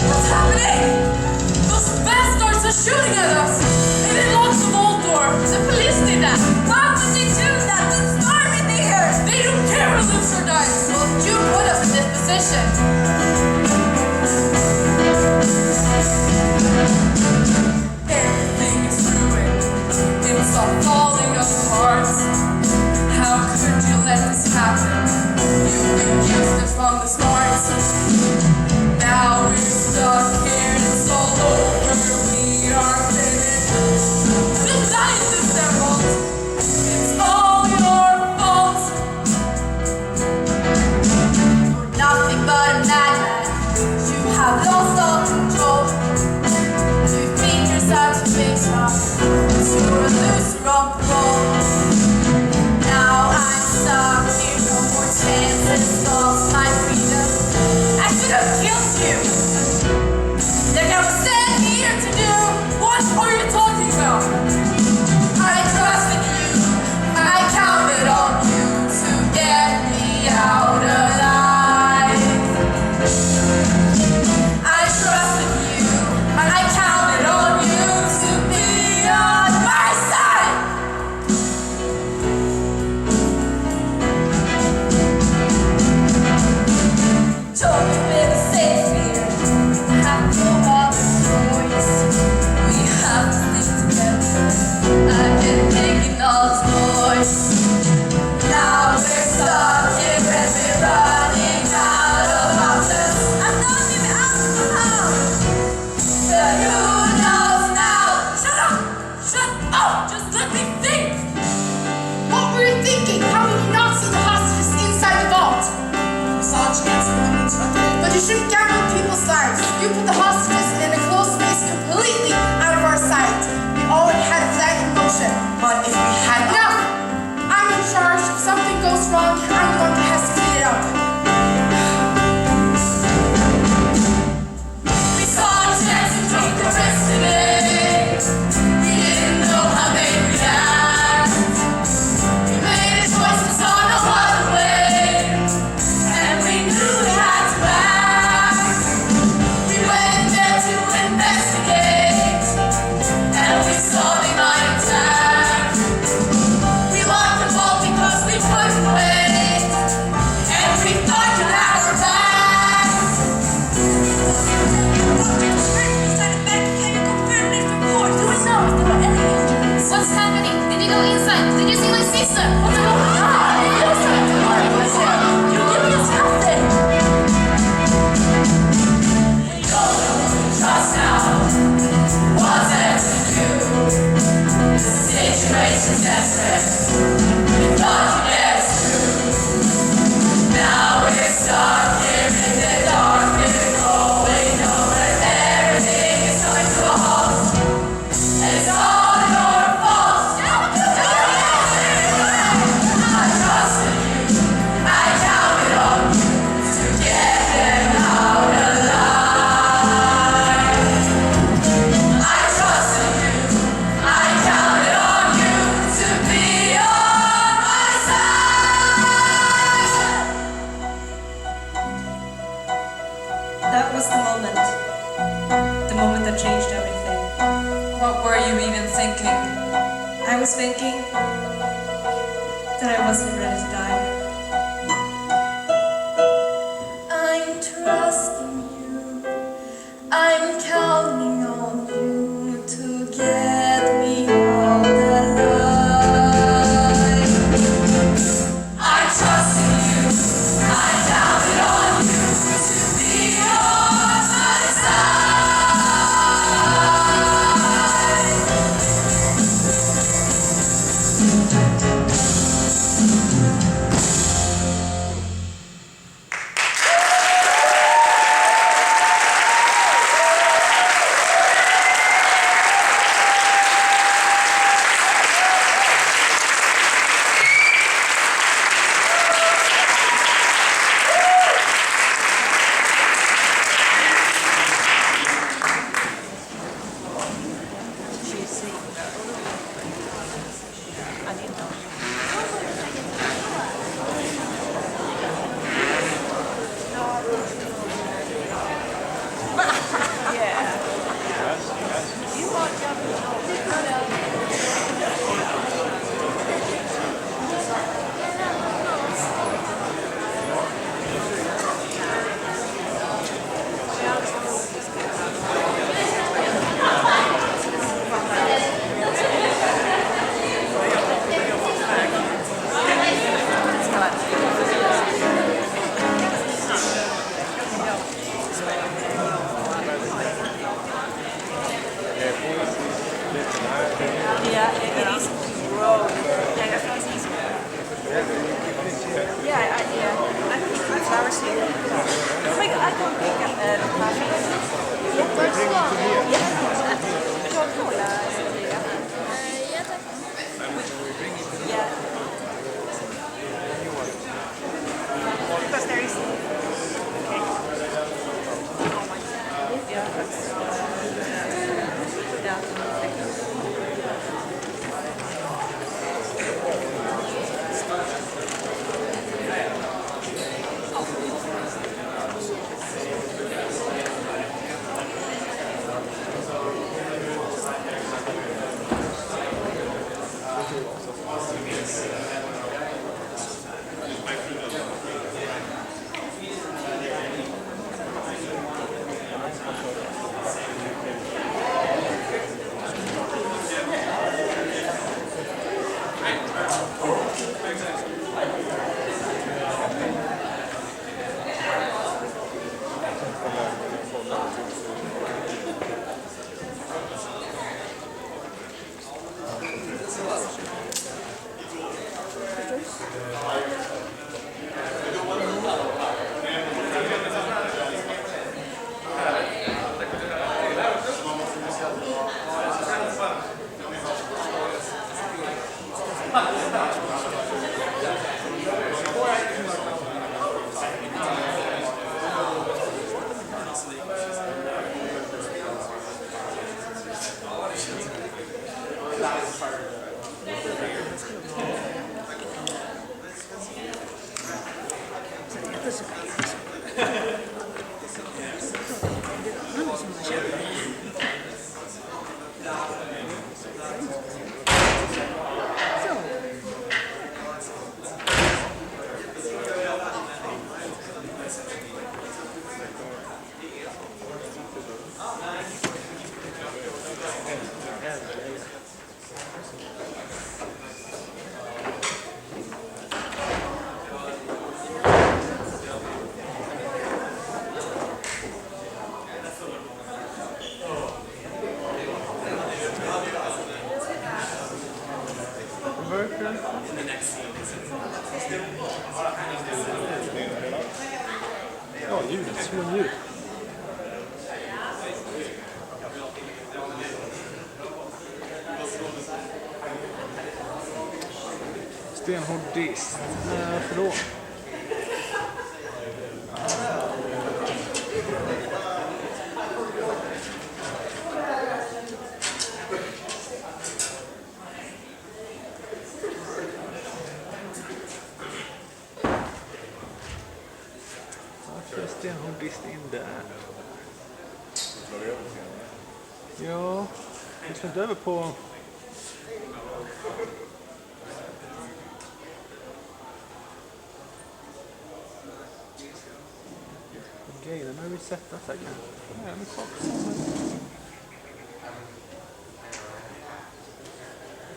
What's happening? Those bastards are shooting at us! And they locked the vault door! The police did that! Why would they do that? It's storm in here! They don't care who lives or dies! Well, you put us in this position! Everything is ruined. It's all falling apart. How could you let this happen? You accused us from the start. Now we're stuck here, it's all over, we are finished. We'll die in this their fault. It's all your fault. You're nothing but a madman. You have lost all control. You think yourself to face off. You're a loser on parole. Now I'm stuck here, no more chances, lost my freedom. I should have killed you. Like I was sent here to do. What are you talking about? I trusted you. I counted on you to get me out alive. I trusted you. I counted on you to be on my side. Told me we were safe here. Have no other choice. We have to stick together. I've been thinking all the noise. Now we're stuck here and we're running out of options. I'm not even out of the house. But who knows now? Shut up! Shut up! Just let me think! What were you thinking? How did you not see the hostages inside the vault? We saw a chance to win it, but you shouldn't gamble with people's lives. You put the hostages in a closed space completely out of our sight. We already had a flag in motion. But if we had Enough! I'm in charge. If something goes wrong, I'm the one that has to clean it up. We saw a chance and took the risk today. We didn't know how they'd react. We made a choice and saw no other way. And we knew we had to act. We went there to investigate. And we saw they might attack. That was the moment. The moment that changed everything. What were you even thinking? I was thinking that I wasn't ready to die. I'm trusting you. I'm counting on you to get me out alive. I'm trusting you, I'm counting on you to be on my Ja, ljudet. Så ljud. Stenhård diss. Varför då? Varför är stenhård diss in där? Ja, vi ska inte över på... Okej, den har vi sett säkert. Nej, men så.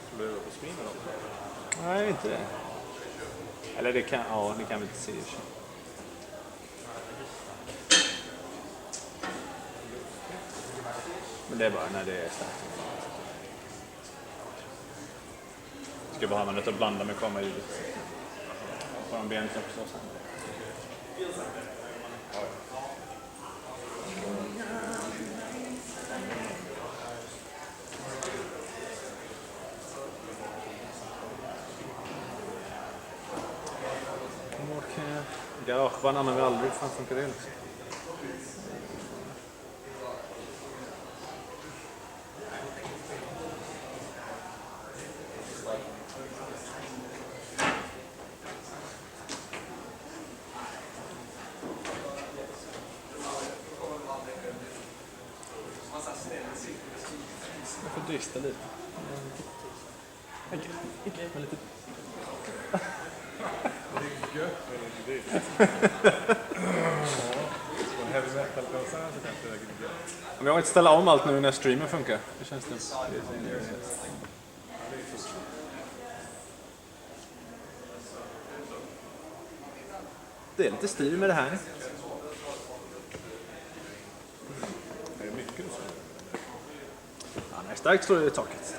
Skulle du över på springa då? Nej, inte det. Eller det kan, ja, det kan vi inte se i och för sig. Men det är bara när det är starkt. Ska bara ha man att blanda med kameraljud. Får en benkropp så sen. Garageband använder vi aldrig. Hur fan funkar det liksom? Jag får drista lite. Okej, men lite... Om jag inte ställa om allt nu när streamen funkar. Hur känns det? Det är lite stil med det här. Det är mycket så. Ja, när starkt slår det i taket.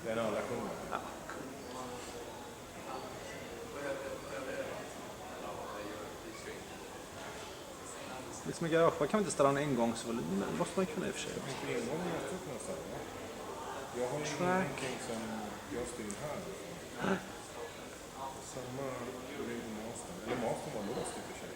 Det är en relation. Ja. Lite som en garage, kan vi inte ställa en engångsvolym? Men måste man kunna i och för sig. Jag har ju ingenting som jag styr här. Samma volym på mastern. Eller mastern var låst i och för sig.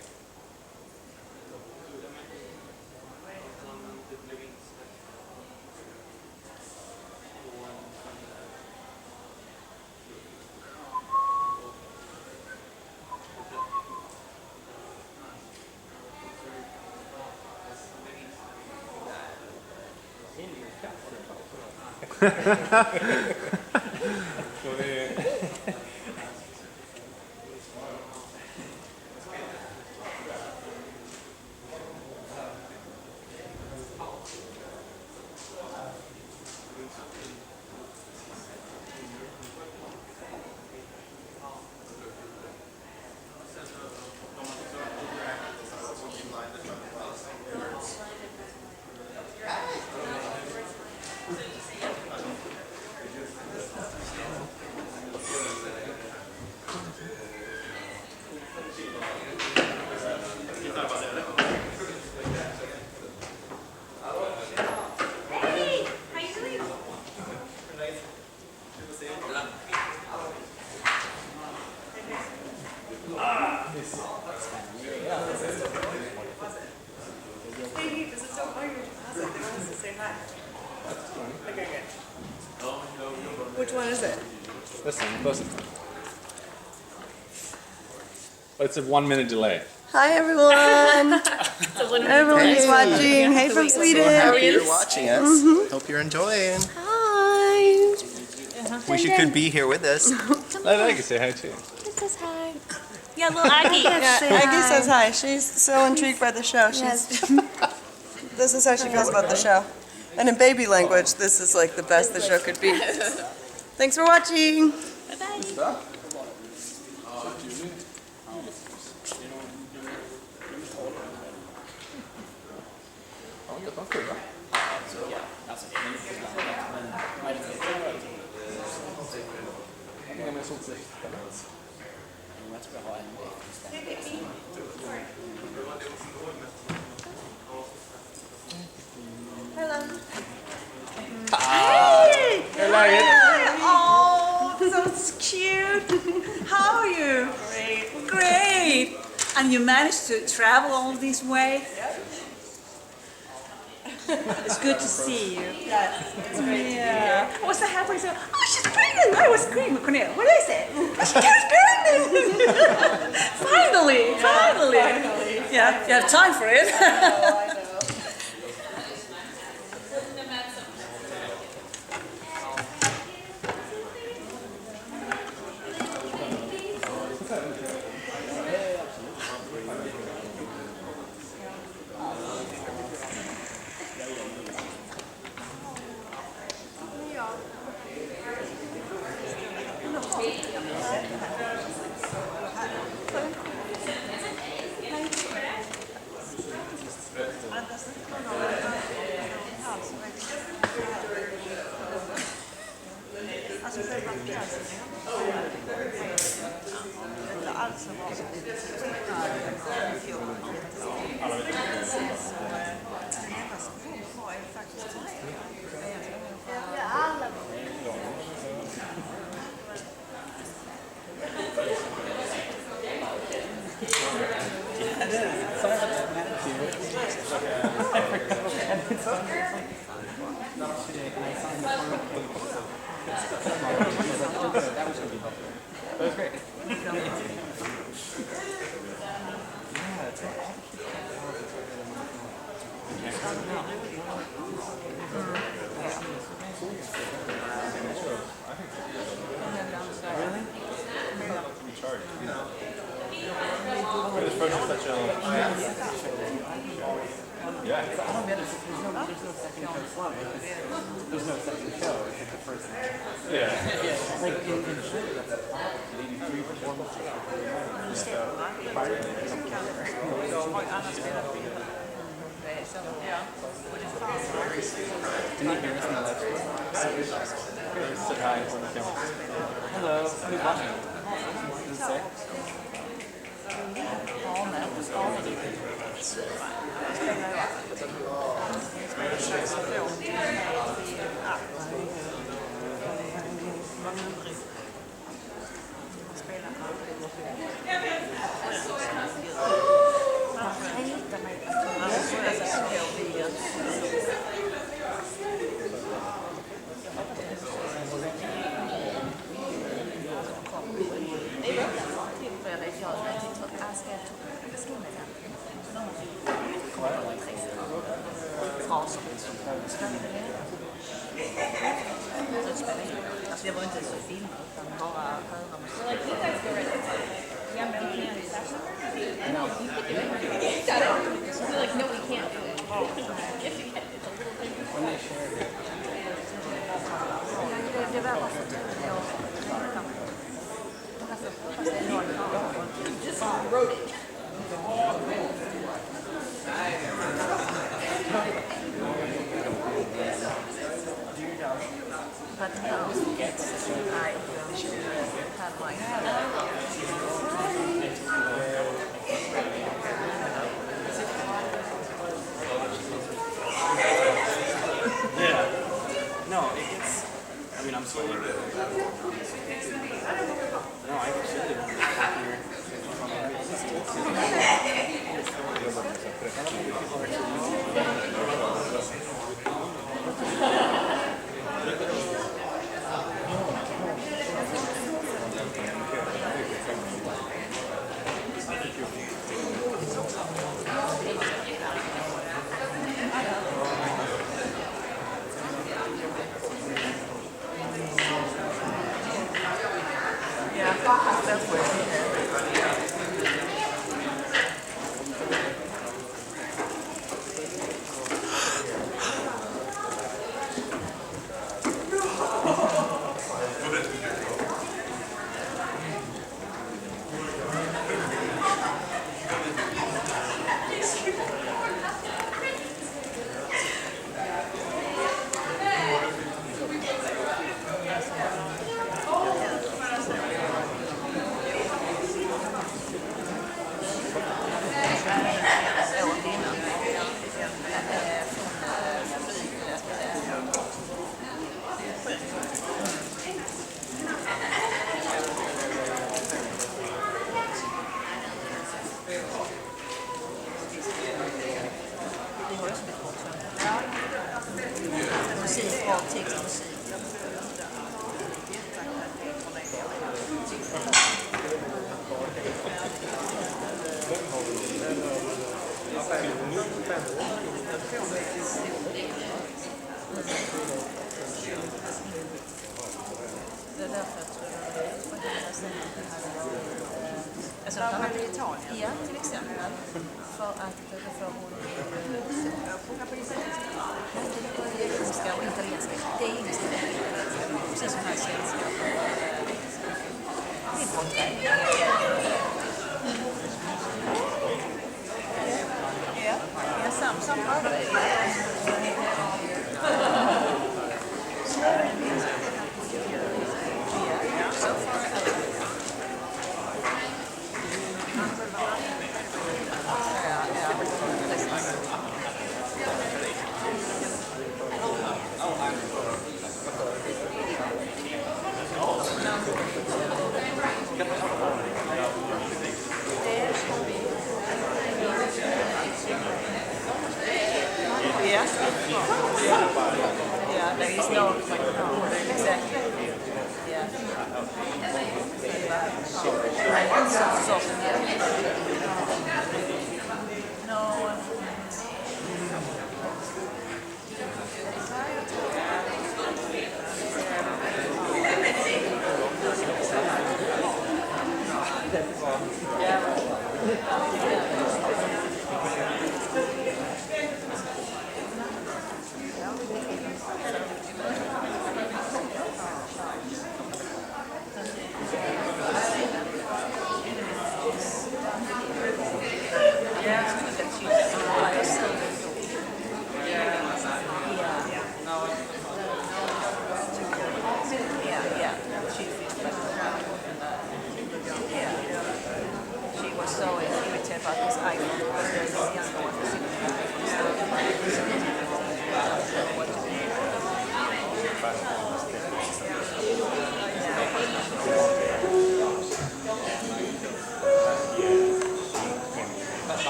Which one is it? This one, the first one. But it's a 1 minute delay. Hi everyone! Everyone's watching. Hey from Sweden. Happy you're watching us. Hope you're enjoying. Hi! Wish you could be here with us. I can say hi too. It says hi. Yeah, little Aggie. Yeah, Aggie says hi. She's so intrigued by the show. This is how she feels about the show. And in baby language, this is like the best the show could be. Thanks for watching! Bye-bye. såg inte ens. Jag tror jag har en Hello. Hey! Hur är läget? Oh, so cute. How are you? Great. Great. And you managed to travel all this way? It's good to see you. Yes, it's great to be here. I was so happy. So, oh, she's pregnant. I was screaming, Cornelia, what is it? Oh, she got pregnant. Finally. Finally. Yeah, you have time for it. I know. That was great. Yeah. There's no second show. It's like the first one. Yeah. Like in show, that's a pop. 83 performances. Didn't you hear us in the live stream? Sit high in front of the camera. Hello. Who's watching? Does it say? Det var inte så fint utan bara höra musik. Like, you guys go right ahead. Yeah, but we can't session. No, you can do it. We're like, no, we can't do it. Yes, you can. It's a little thing. When they share it. Det var bara så tur You just wrote it. But no, I had my Yeah. No, it gets. I mean, I'm sweating. No, I should do it happier. that's where he had Alltså de hamnade i Italien? Ja, till exempel. För att engelska och italienska. Det är engelska. Precis som här svenska. Det är bra grej. Ja, some part of it. So far, yeah, there is no, exactly. Yeah. No.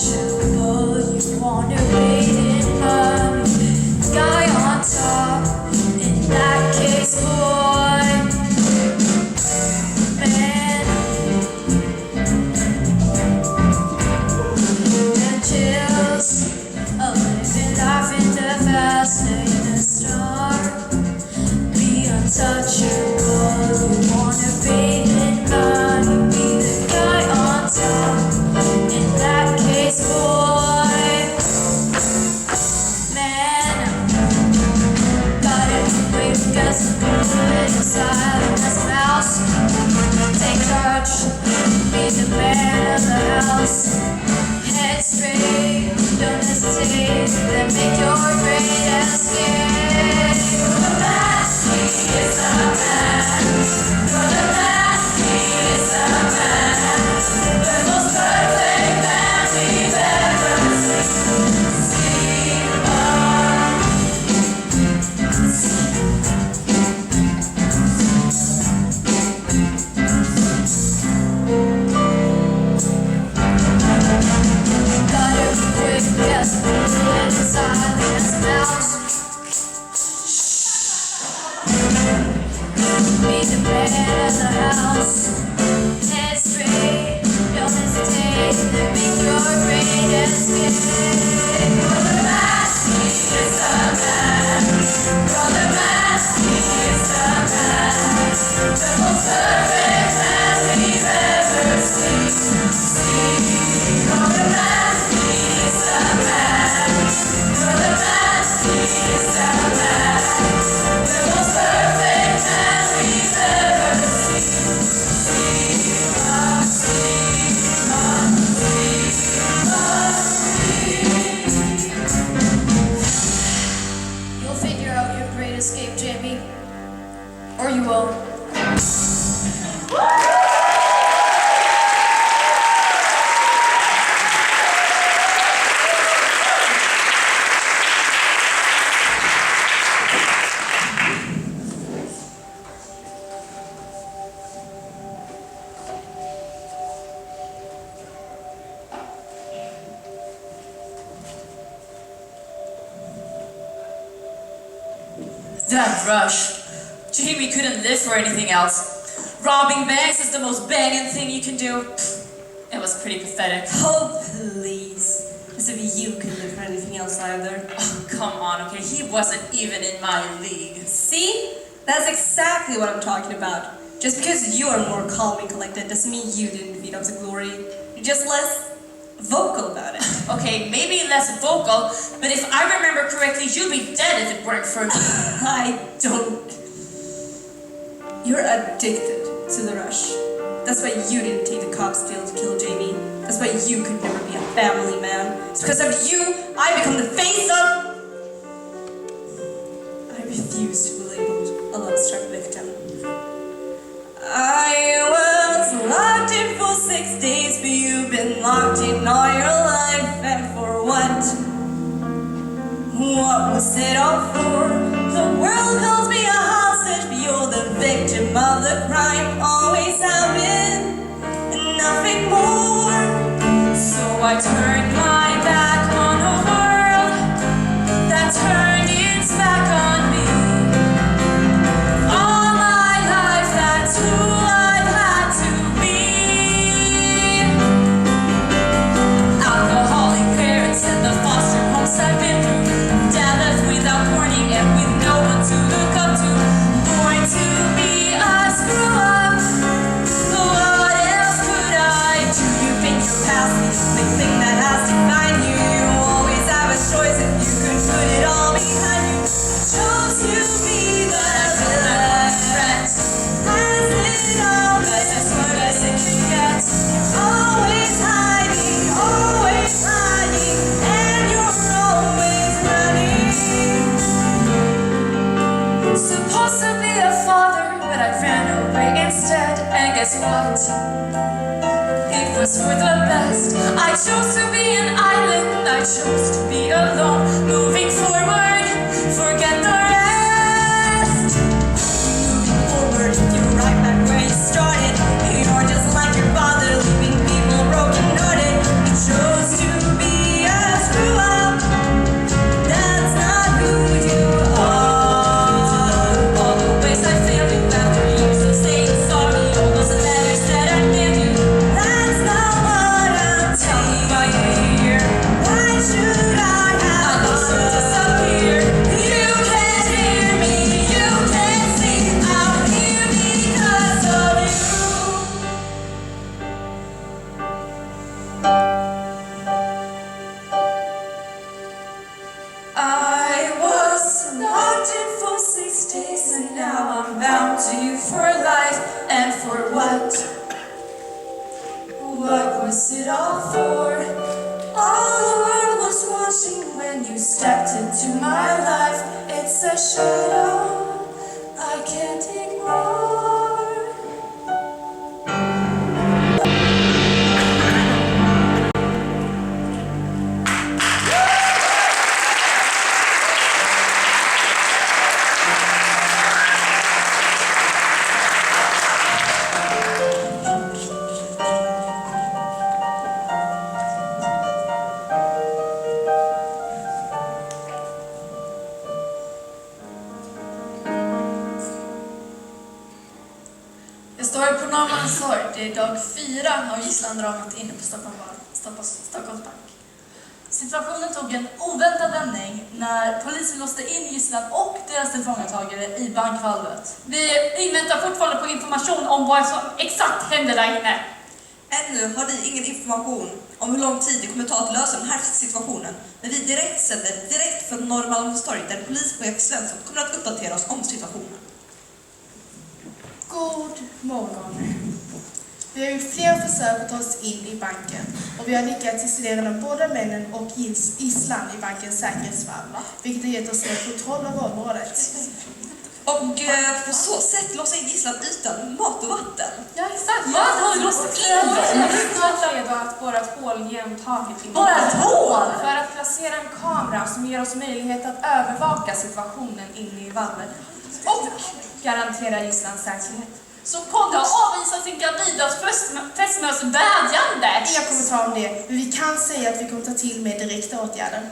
untouchable. You wanna wait in money, guy on top. In that case, boy, man, and chills of living life in the fast lane, a star. Be untouchable. You wanna wait in money, be the guy on top. In that case, boy, man, gotta be quick as a bullet, silent as a mouse. Take charge, be the man of the house. Head straight, don't hesitate, then make your great escape. The mask, he is a man. The mask, he is a man. The most perfect man we've ever Gotta be quick, yes, and silent as a mouse. Be the man of the house. Head straight, don't hesitate, then make your great escape. Brother Mask, he is a man. Brother Mask, he is a man. The most perfect man we've ever seen. Brother Mask, he is a man. Brother Mask, he is a man. The most perfect man we've ever seen. You'll figure out your great escape, Jamie. Or you won't. That rush. Jamie couldn't live for anything else. Robbing banks is the most banging thing you can do. It was pretty pathetic. Oh, please. As if you could live for anything else either. Oh, come on, okay? He wasn't even in my league. See? That's exactly what I'm talking about. Just because you are more calm and collected doesn't mean you didn't feed up to glory. You're just less vocal about it. Okay, maybe less vocal, but if I remember correctly, you'd be dead if it weren't for me. I don't. You're addicted to the rush. That's why you didn't take the cop's deal to kill Jamie. That's why you could never be a family man. It's because of you I become the face of... I refuse to be labeled a love-struck victim. I was locked in for 6 days, but you've been locked in all your life, and for what? What was it all for? The world holds me a hostage, but you're the victim of the crime. Always have been, and nothing more. So I turned my back on a world that turned its back on me. All my life, that's who I've had to be. Alcoholic parents and the foster homes I've been through. Dad left without warning and with no one to look up to. Born to be a screw up. What else could I do? You think you're past the only thing that has defined you. You always have a choice if you could put it all behind you. Chose to be, but I feel like my friends. Has it all, but that's what I think you get. Always hiding, and you're always running. Supposed to be a father, but I ran away instead. And guess what? It was for the best. I chose to be an island. I chose to be alone. Moving forward, forget the rest. Moving forward, you're right back where you started. You're just like your father, leaving people broken-hearted. You chose to you for life and for what? What was it all for? All the world was watching when you stepped into my life. It's a shadow I can't ignore. Jag står på Norrmalmstorg. Det är dag 4 av gisslandramat inne på Stockholms bank. Situationen tog en oväntad vändning när polisen låste in gisslan och deras tillfångatagare i bankvalvet. Vi inväntar fortfarande på information om vad som exakt hände där inne. Ännu har vi ingen information om hur lång tid det kommer ta att lösa den här situationen. Men vi sänder direkt från Norrmalmstorg där polischef Svensson kommer att uppdatera oss om situationen. God morgon. Vi har gjort flera försök att ta oss in i banken och vi har lyckats isolera de båda männen och gisslan i bankens säkerhetsvalv, vilket har gett oss en kontroll av området. Och på så sätt låsa in gisslan utan mat och vatten. Ja, exakt. Vad har du låst in dem? Det är snart redo att borra ett hål genom taket. Borra ett hål? För att placera en kamera som ger oss möjlighet att övervaka situationen inne i valvet. Och garantera gisslans säkerhet. Så Ponda avvisar sin gravidas fästmös vädjande. Inga kommentarer om det, men vi kan säga att vi kommer ta till med direkta åtgärder.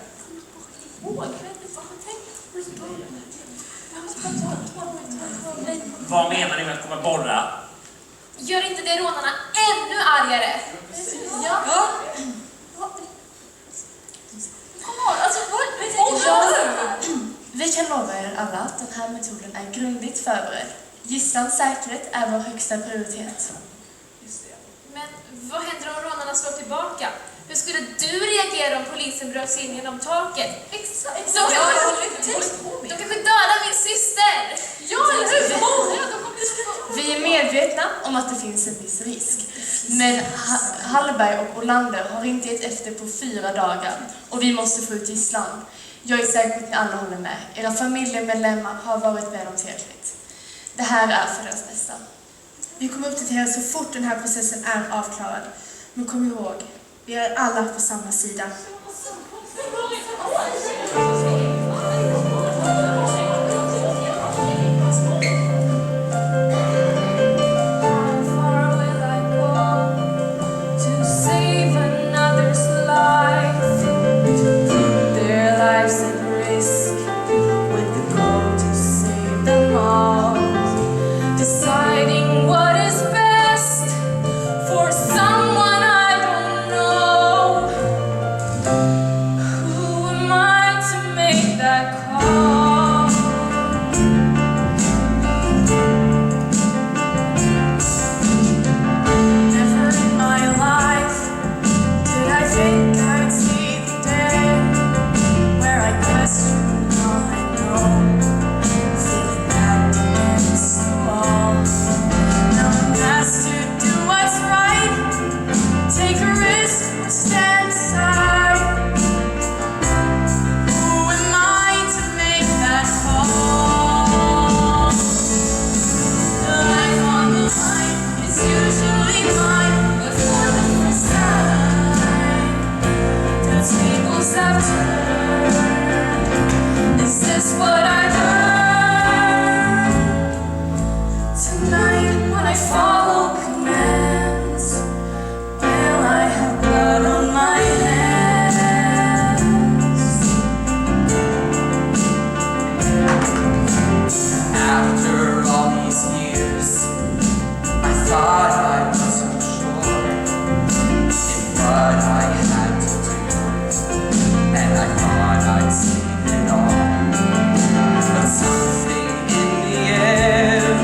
Vad menar ni med att komma borra? Gör inte det rånarna ännu argare? Ja. Kom on, alltså Vi kan lova er alla att den här metoden är grundligt förberedd. Gisslans säkerhet är vår högsta prioritet. Men vad händer om rånarna slår tillbaka? Hur skulle du reagera om polisen bröt sig in genom taket? Exakt! De kanske dödar min syster! Ja, eller hur? Vi är medvetna om att det finns en viss risk. Men Hallberg och Olander har inte gett efter på 4 dagar och vi måste få ut gisslan. Jag är säker på att ni alla håller med. Era familjemedlemmar har varit med om tillräckligt. Det här är för deras bästa. Vi kommer uppdatera så fort den här processen är avklarad. Men kom ihåg, vi är alla på samma sida.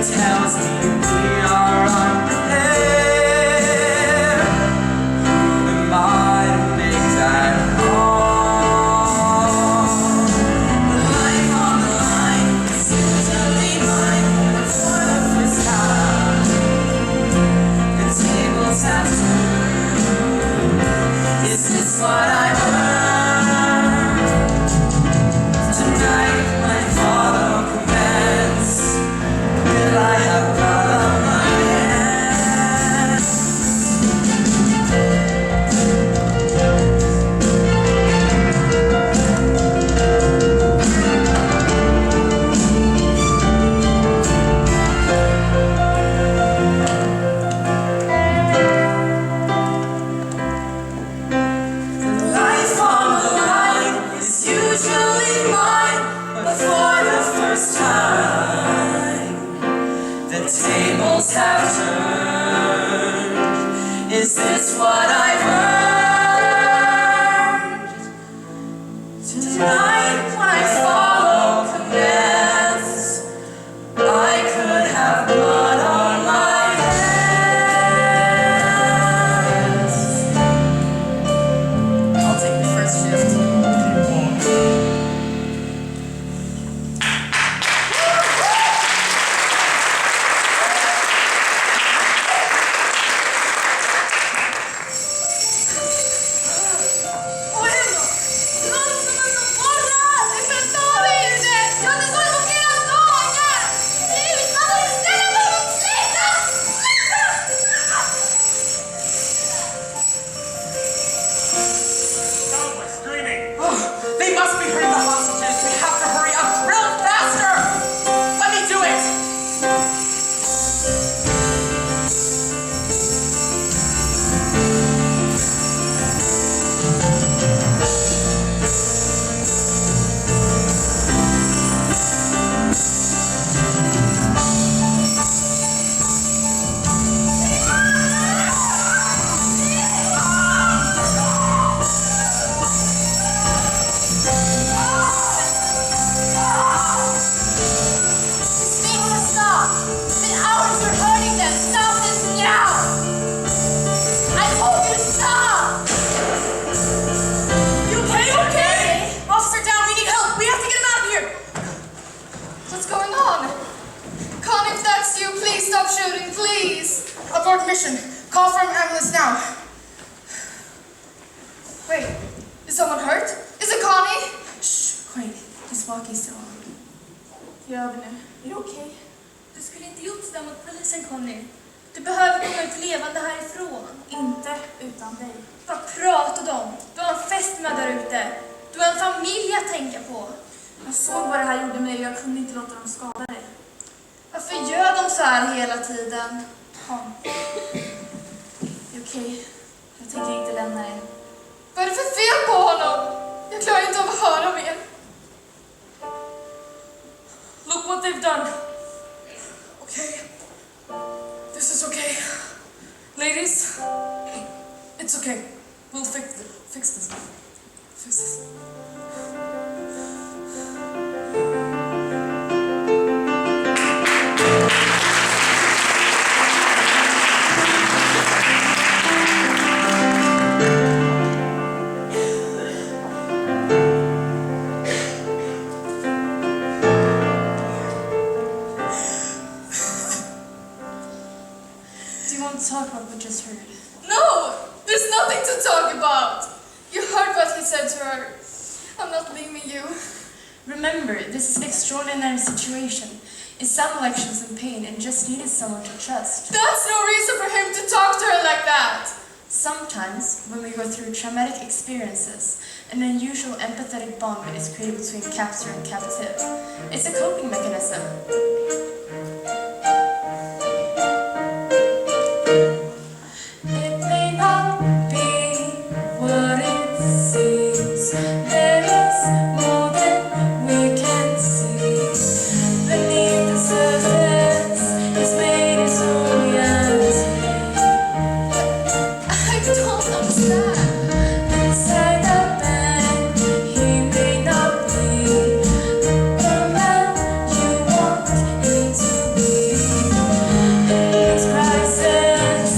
Tells me we are unprepared. have turned. Is this what I've earned? Tonight when I follow commands, I could have blood on my hands. I'll take the first shift. They must be hurting the hostages. We have to hurry up real faster. Let me do it. Stop shooting, please! Abort mission. Call for an ambulance now. Wait, is someone hurt? Is it Connie? Shh, quiet. This walkie's still on. Ja, nu. Är det okej? Du skulle inte gjort sådär mot polisen, Conny. Du behöver komma ut levande härifrån. Inte utan dig. Vad pratar du om? Du har en fest med där ute. Du har en familj att tänka på. Jag såg vad det här gjorde med dig och jag kunde inte låta dem skada dig. Varför gör de så här hela tiden? Ja. Det är okej. Jag tänker inte lämna dig. Vad är det för fel på honom? Jag klarar inte av att höra mer. Look what they've done. Okay. This is okay. Ladies, it's okay. We'll fix this. Fix this. Do you want to talk about what we just heard? No! There's nothing to talk about! You heard what he said to her. I'm not leaving you. Remember, this is an extraordinary situation. Isabel was in pain and just needed someone to trust. That's no reason for him to talk to her like that! Sometimes, when we go through traumatic experiences, an unusual empathetic bond is created between captor and captive. It's a coping mechanism. It may not be what it seems. There is more than we can see. Beneath the surface is made its own reality. I don't understand. Inside the band, he may not be the man you want him to be. In its crisis,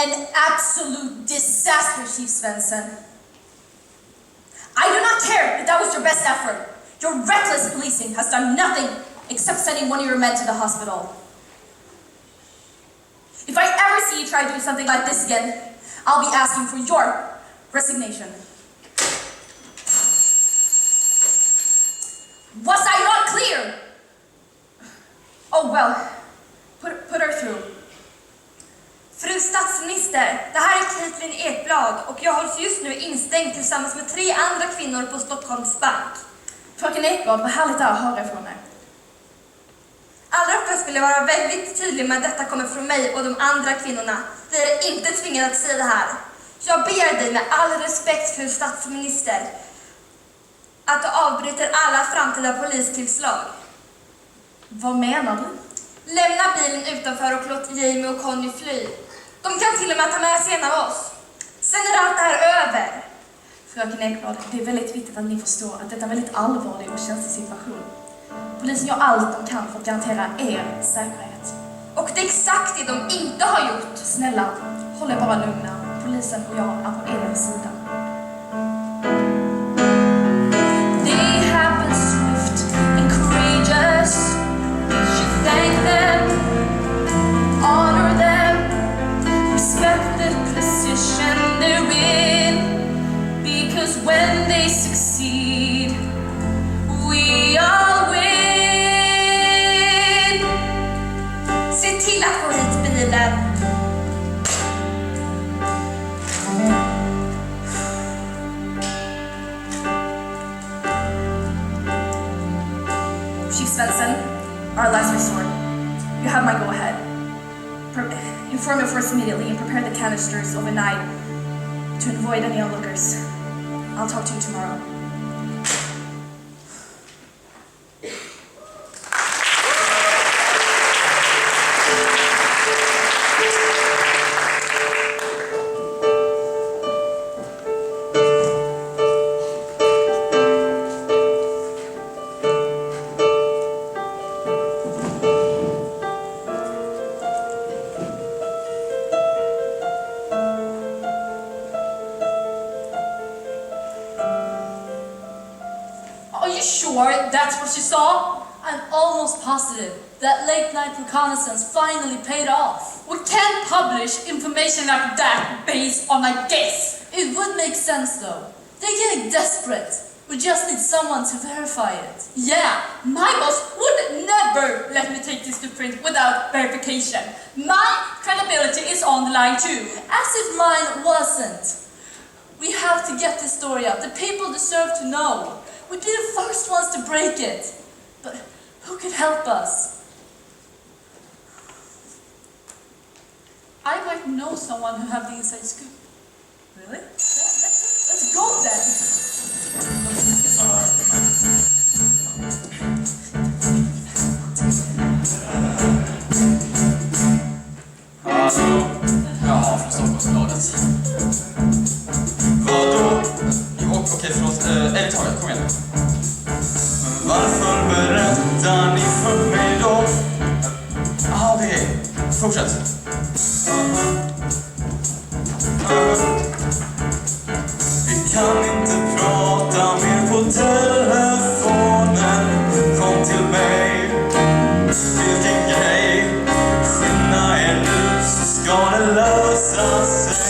An absolute disaster, Chief Svensson. I do not care if that was your best effort. Your reckless policing has done nothing except sending one of your men to the hospital. If I ever see you try to do something like this again, I'll be asking for your resignation. Was I not clear? Oh well, put her through. Fru statsminister, det här är Caitlin Ekblad och jag hålls just nu instängd tillsammans med 3 andra kvinnor på Stockholms bank. Fröken Ekblad, vad härligt det är att höra från er. Allra först vill jag vara väldigt tydlig med att detta kommer från mig och de andra kvinnorna. Vi är inte tvingade att säga det här. Jag ber dig med all respekt, fru statsminister, att du avbryter alla framtida polistillslag. Vad menar du? Lämna bilen utanför och låt Jamie och Conny fly. De kan till och med ta med sig en av oss. Sen är allt det här över. Fröken Ekblad, det är väldigt viktigt att ni förstår att detta är en väldigt allvarlig och känslig situation. Polisen gör allt de kan för att garantera er säkerhet. Och det är exakt det de inte har gjort. Snälla, håll er bara lugna. Polisen och jag är på er sida. They have been swift and courageous. She thanked them, honor them, respect the position they're in. Because when they succeed, we all win. Se till att få hit bilen. Chief Svensson, our last resort. You have my go-ahead. Inform your force immediately and prepare the canisters overnight to avoid any onlookers. I'll talk to you tomorrow. That's what you saw? I'm almost positive that late night reconnaissance finally paid off. We can't publish information like that based on a guess. It would make sense though. They're getting desperate. We just need someone to verify it. Yeah, my boss would never let me take this to print without verification. My credibility is on the line too. As if mine wasn't. We have to get this story out. The people deserve to know. We'd be the first ones to break it. But who could help us? I might know someone who have the inside scoop. Really? Yeah, let's go then. Hallå? Ja, från Stockholmsbladet. Vadå? Jo, okej, förlåt. Victoria, kom igen. Men varför berättar ni för mig då? Okej. Fortsätt. Vi kan inte prata mer på telefonen. Kom till mig. Vilken grej. Skynda er nu så ska det lösa sig.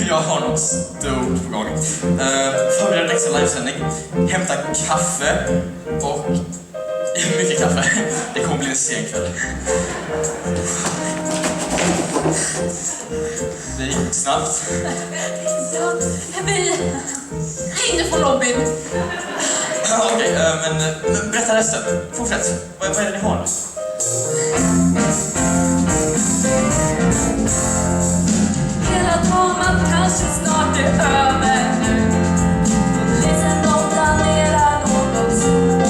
Jag har något stort på gång. Förbered en extra livesändning. Hämta kaffe och mycket kaffe. Det kommer bli en sen kväll. Det gick snabbt. Ja, vi ringde från lobbyn. Okej, men berätta resten. Fortsätt. Vad är det ni har? Hela dramat kanske snart är över nu. Polisen de planerar något stort.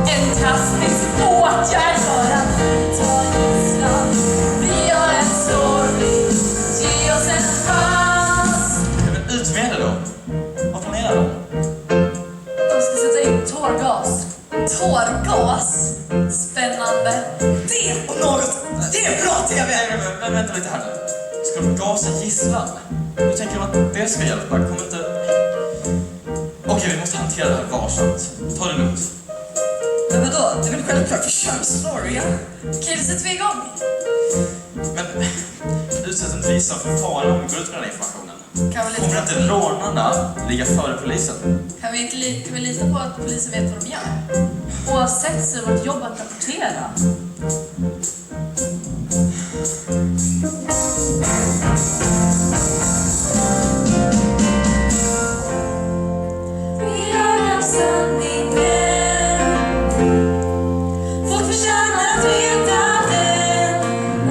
En drastisk åtgärd för att ta gisslan. Vi har en story, ge oss en chans. Men ut med det då. Vad planerar de? De ska sätta in tårgas. Tårgas? Spännande. Det om något, det är bra TV! Men vänta lite här nu. Ska de gasa gisslan? Jag tänker att det ska hjälpa, kommer inte... Okej, vi måste hantera det här varsamt. Ta det lugnt. Men vadå? Det är väl självklart för könsstory, ja? Okej, då sätter vi igång. Men utsätt inte visa för fara om vi går ut med den här informationen. Kommer inte Kan rånarna ligga före polisen? vi lita på att polisen vet vad de gör? Oavsett så är det vårt jobb att rapportera. Vi har en sanningen. Folk förtjänar att veta den.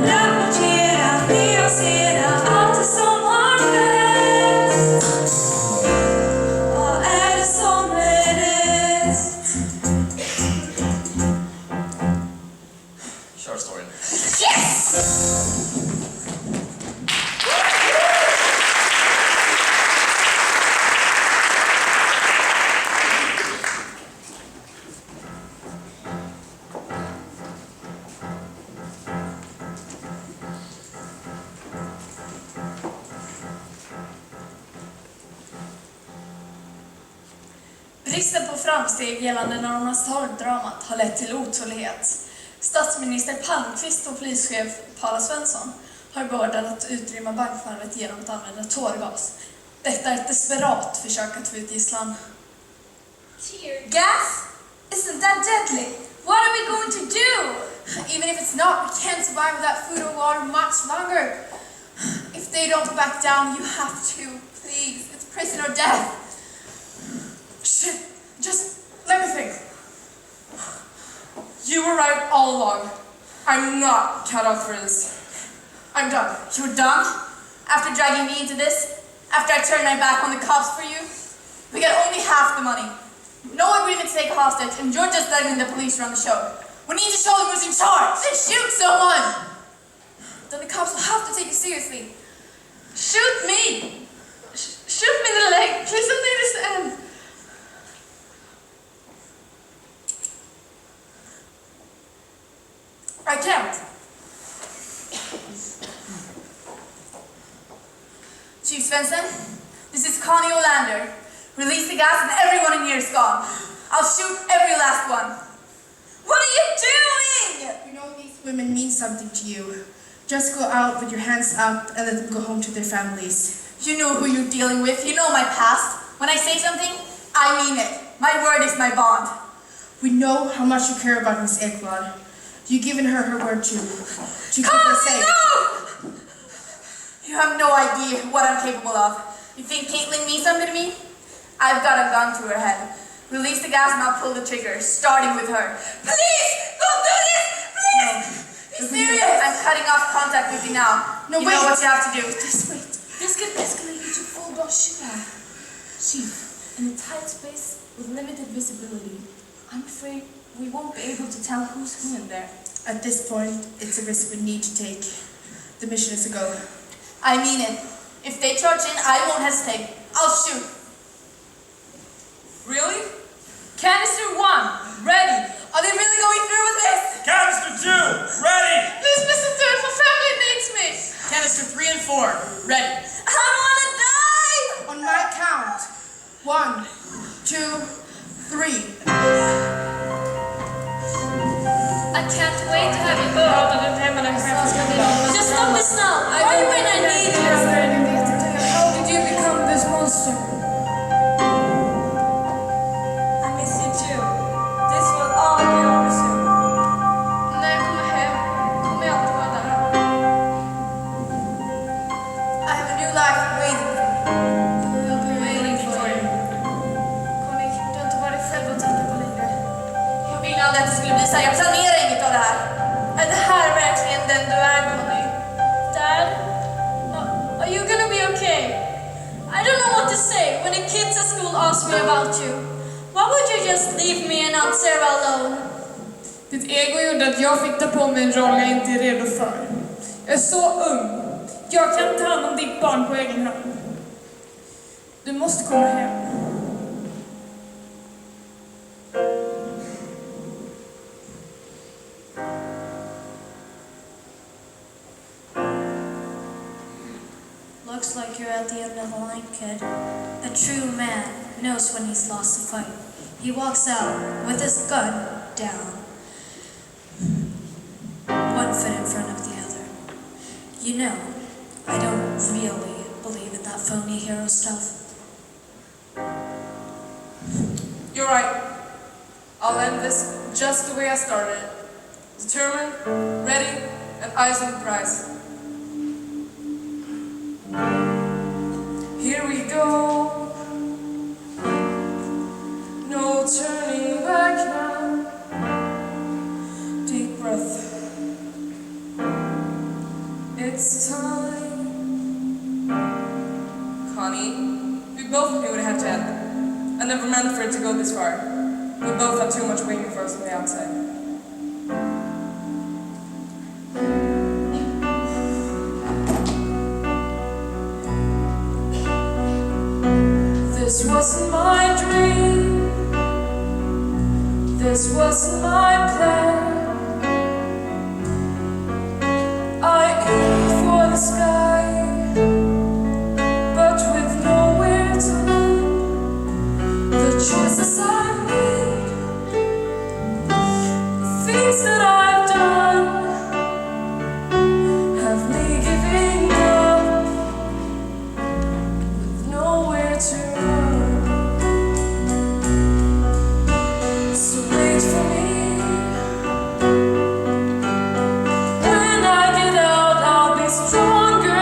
Rapportera, nyansera allt det som har skett. Vad är det som är rätt? Kör storyn. Bristen på framsteg gällande Norrmalmstorg-dramat har lett till otålighet. Statsminister Palmqvist och polischef Paula Svensson har beordrat att utrymma bankvalvet genom att använda tårgas. Detta är ett desperat försök att få ut gisslan. Tear gas? Isn't that deadly? What are we going to do? Even if it's not, we can't survive without food or water much longer. If they don't back down, you have to. Please, it's prison or death. Shit, just let me think. You were right all along. I'm not cut out for this. I'm done. You're done? After dragging me into this? After I turned my back on the cops for you? We got only half the money. No agreement to take a hostage, and you're just letting the police run the show. We need to show them who's in charge. Then shoot someone! Then the cops will have to take it seriously. Shoot me! Shoot me in the leg. Please don't do this to end. I can't. Chief Svensson, this is Connie Olander. Release the gas and everyone in here is gone. I'll shoot every last one. What are you doing? You know these women mean something to you. Just go out with your hands up and let them go home to their families. You know who you're dealing with. You know my past. When I say something, I mean it. My word is my bond. We know how much you care about Miss Ekblad. You've given her word to keep her safe. No! You have no idea what I'm capable of. You think Caitlin means something to me? I've got a gun to her head. Release the gas and I'll pull the trigger, starting with her. Please! Don't do this! Please! Be serious! I'm cutting off contact with you now. No, you wait. know what you have to do. Just wait. This could escalate to full-blown shootout. Chief, in a tight space with limited visibility, I'm afraid we won't be able to tell who's who in there. At this point, it's a risk we need to take. The mission is a go. I mean it. If they charge in, I won't hesitate. I'll shoot. Really? Canister 1, ready. Are they really going through with this? Canister 2, ready! Please listen to it, my family needs me. Canister 3 and 4, ready. I don't want to die! On my count. 1, 2, 3. I can't wait to have you go out of the time and just stop this now. I will when I need you. How did you become this monster? I miss you too. This will all be over soon. När jag kommer hem kommer jag alltid vara där. I have a new life waiting for me. We'll be waiting for you. Conny, du har inte varit själv att tänka på längre. Jag ville aldrig att det skulle bli så här. Jag planerar inget av det här. Är det här verkligen den du är, Conny? Dad, are you gonna be okay? I don't know what to say when the kids at school ask me about you. Why would you just leave me and Aunt Sarah alone? Ditt ego gjorde att jag fick ta på mig en roll jag inte är redo för. Jag är så ung. Jag kan ta hand om ditt barn på egen hand. Du måste komma hem. Looks like you're at the end of the line, kid. A true man knows when he's lost the fight. He walks out with his gun down, one foot in front of the other. You know, I don't really believe in that phony hero stuff. You're right. I'll end this just the way I started. Determined, ready, and eyes on the prize. Here we go. No turning back now. Deep breath. It's time. Connie, we both knew it had to end. I never meant for it to go this far. We both have too much waiting for us on the outside. This wasn't my dream. This wasn't my plan. I aimed for the sky, but with nowhere to land. The choices I made, the things that I've done, have me giving up with nowhere to run. So wait for me. When I get out, I'll be stronger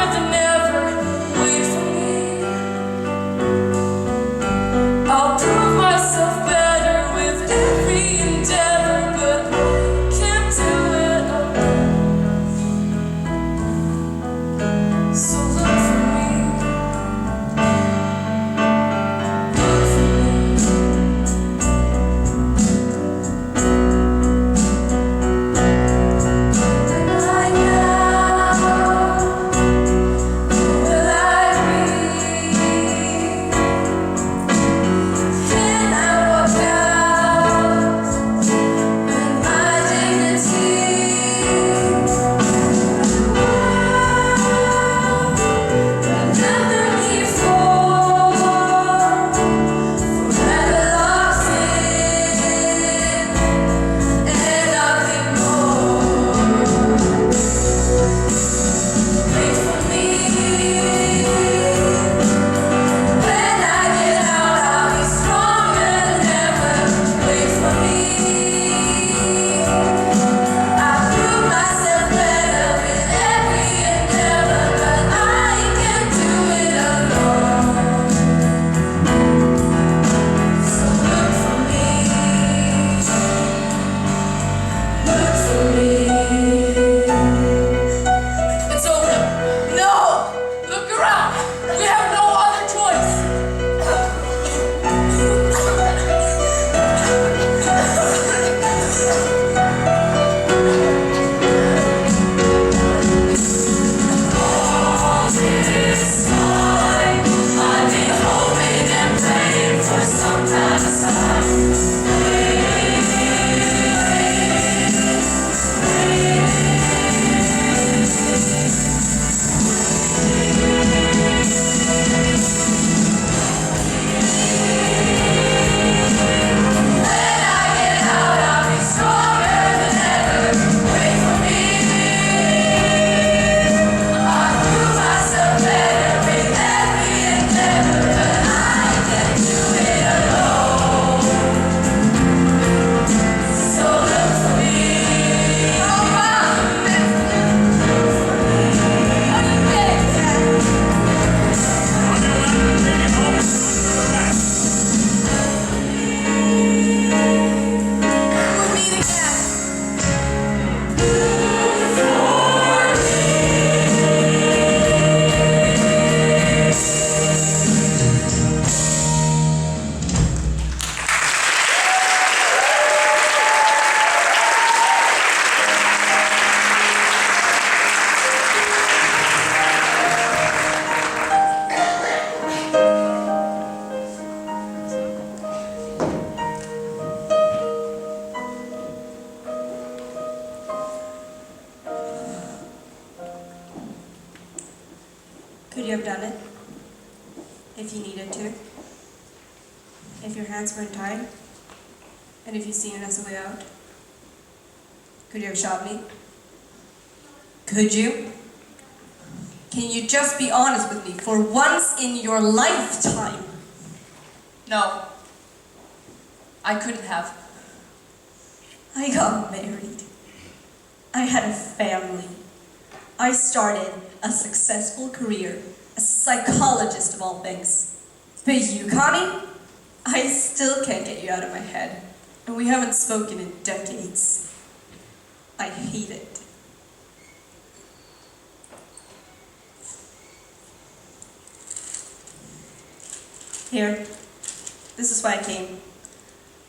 Could you have done it? If you needed to? If your hands weren't tied? And if you seen it as a way out? Could you have shot me? Could you? Can you just be honest with me for once in your lifetime? No. I couldn't have. I got married. I had a family. I started a successful career as a psychologist of all things. But you, Connie, I still can't get you out of my head. And we haven't spoken in decades. I hate it. Here. This is why I came.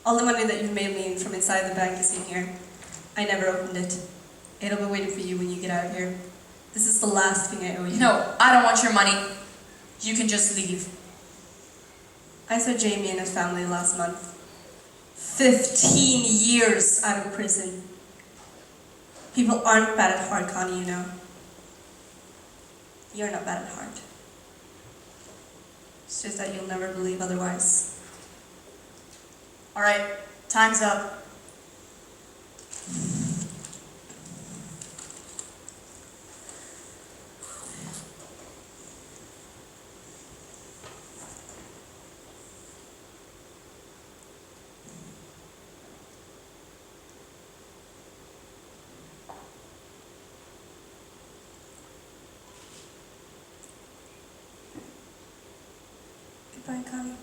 All the money that you mailed me in from inside the bank is in here. I never opened it. It'll be waiting for you when you get out of here. This is the last thing I owe you. No, I don't want your money. You can just leave. I saw Jamie and his family last month. 15 years out of prison. People aren't bad at heart, Connie, you know. You're not bad at heart. It's just that you'll never believe otherwise. All right, time's up. Goodbye, Connie.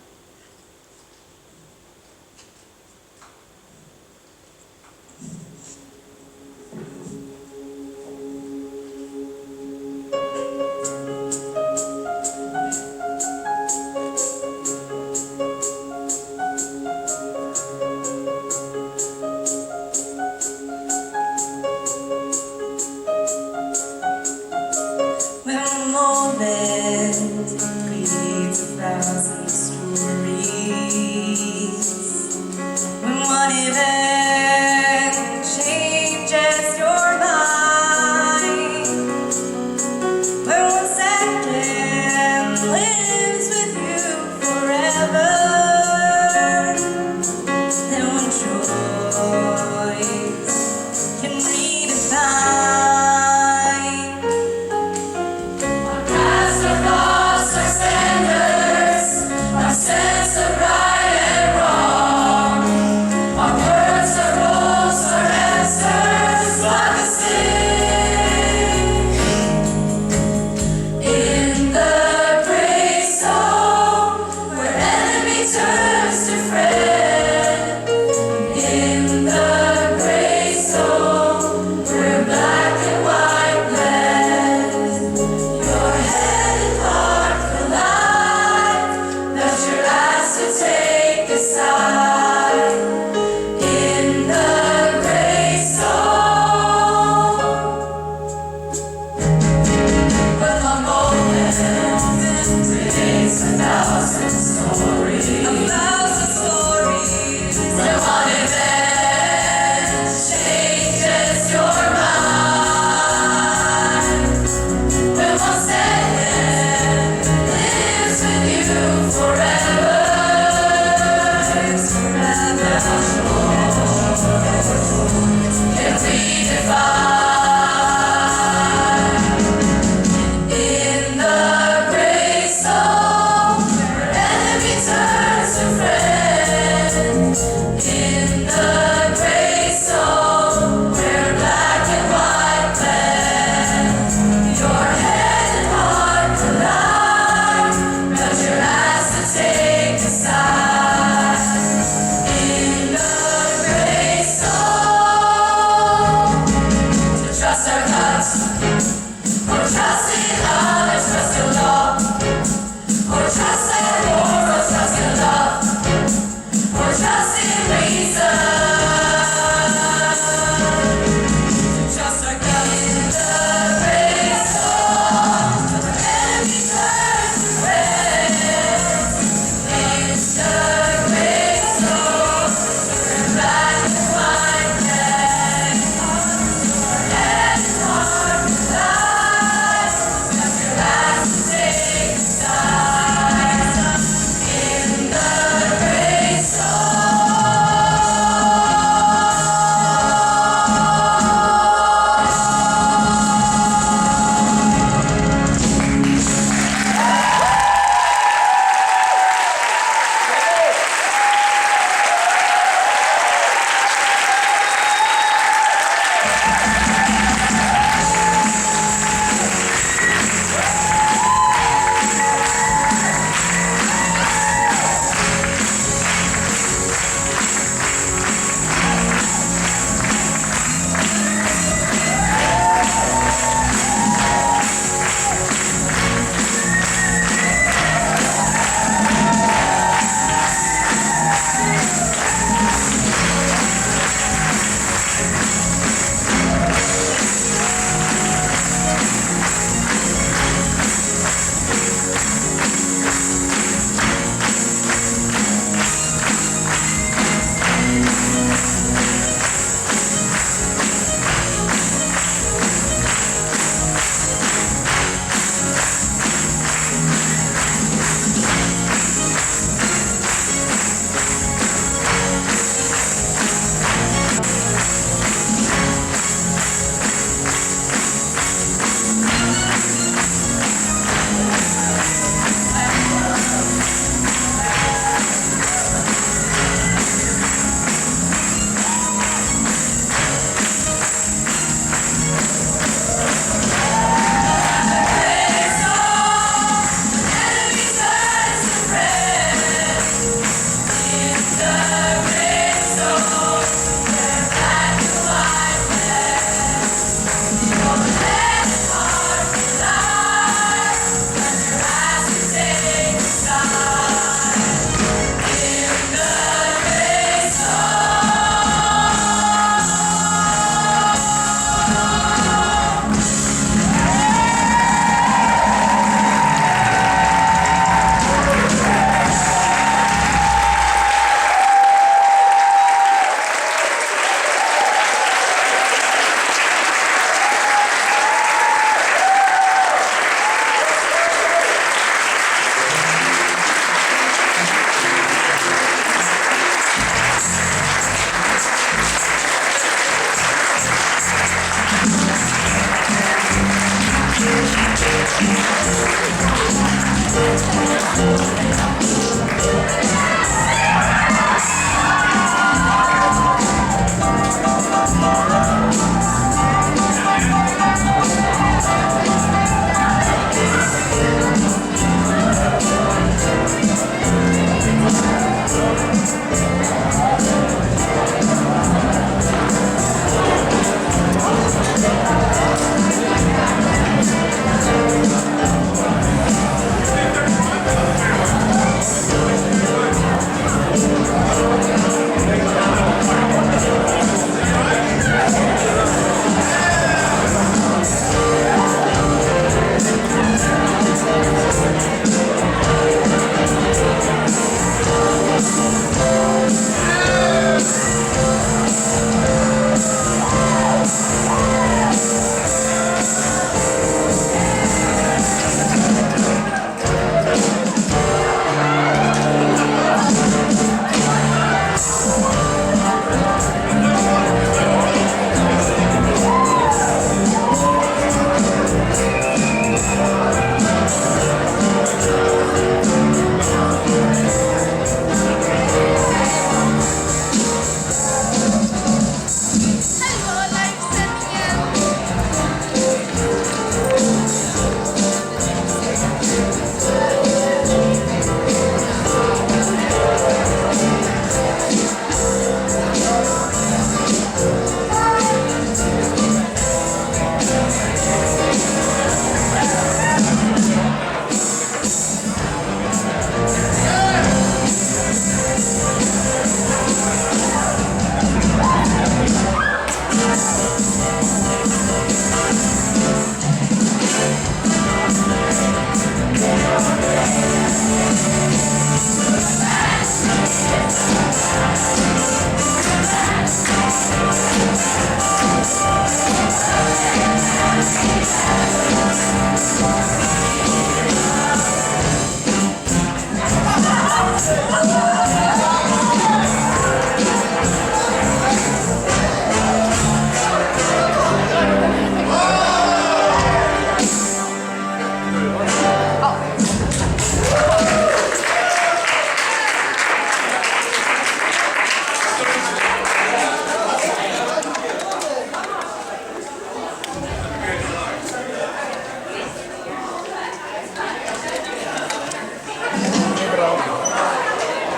When a moment creates 1,000 stories, when one event changes your mind, when 1 second lives with you forever, then 1 choice can redefine. Our paths, our thoughts, our standards, our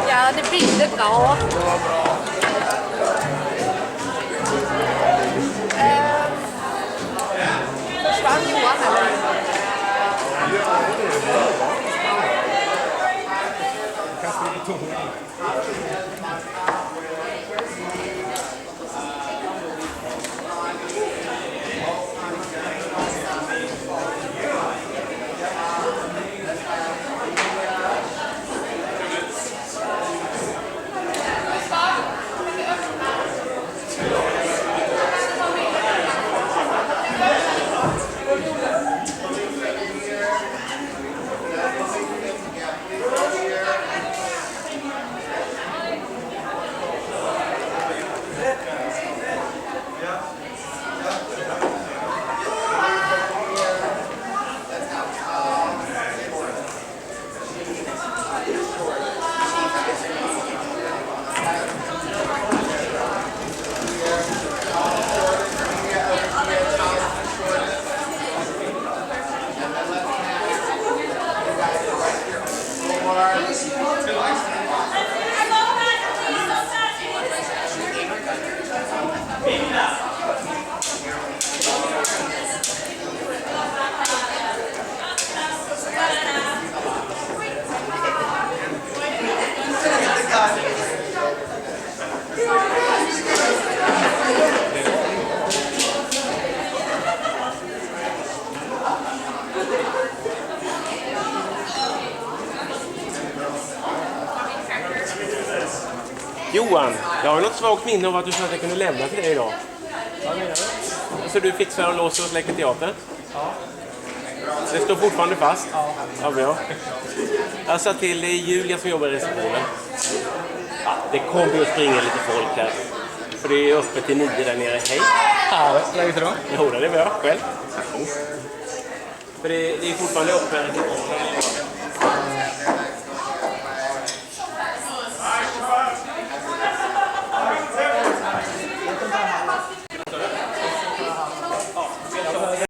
Ja, det blir bra. Försvann Johan eller? Johan, jag har något svagt minne av att du sa att jag kunde lämna till dig idag. Vad menar du? Så du fixar och låser och släcker teater? Ja. Det står fortfarande fast? Ja. Bra. Jag sa till Julia som jobbar i receptionen. Ja, det kommer ju att springa lite folk här. För det är öppet till 9 där nere. Hej! Ja, läget idag? Jo, det är bra. Själv. För det är fortfarande öppet.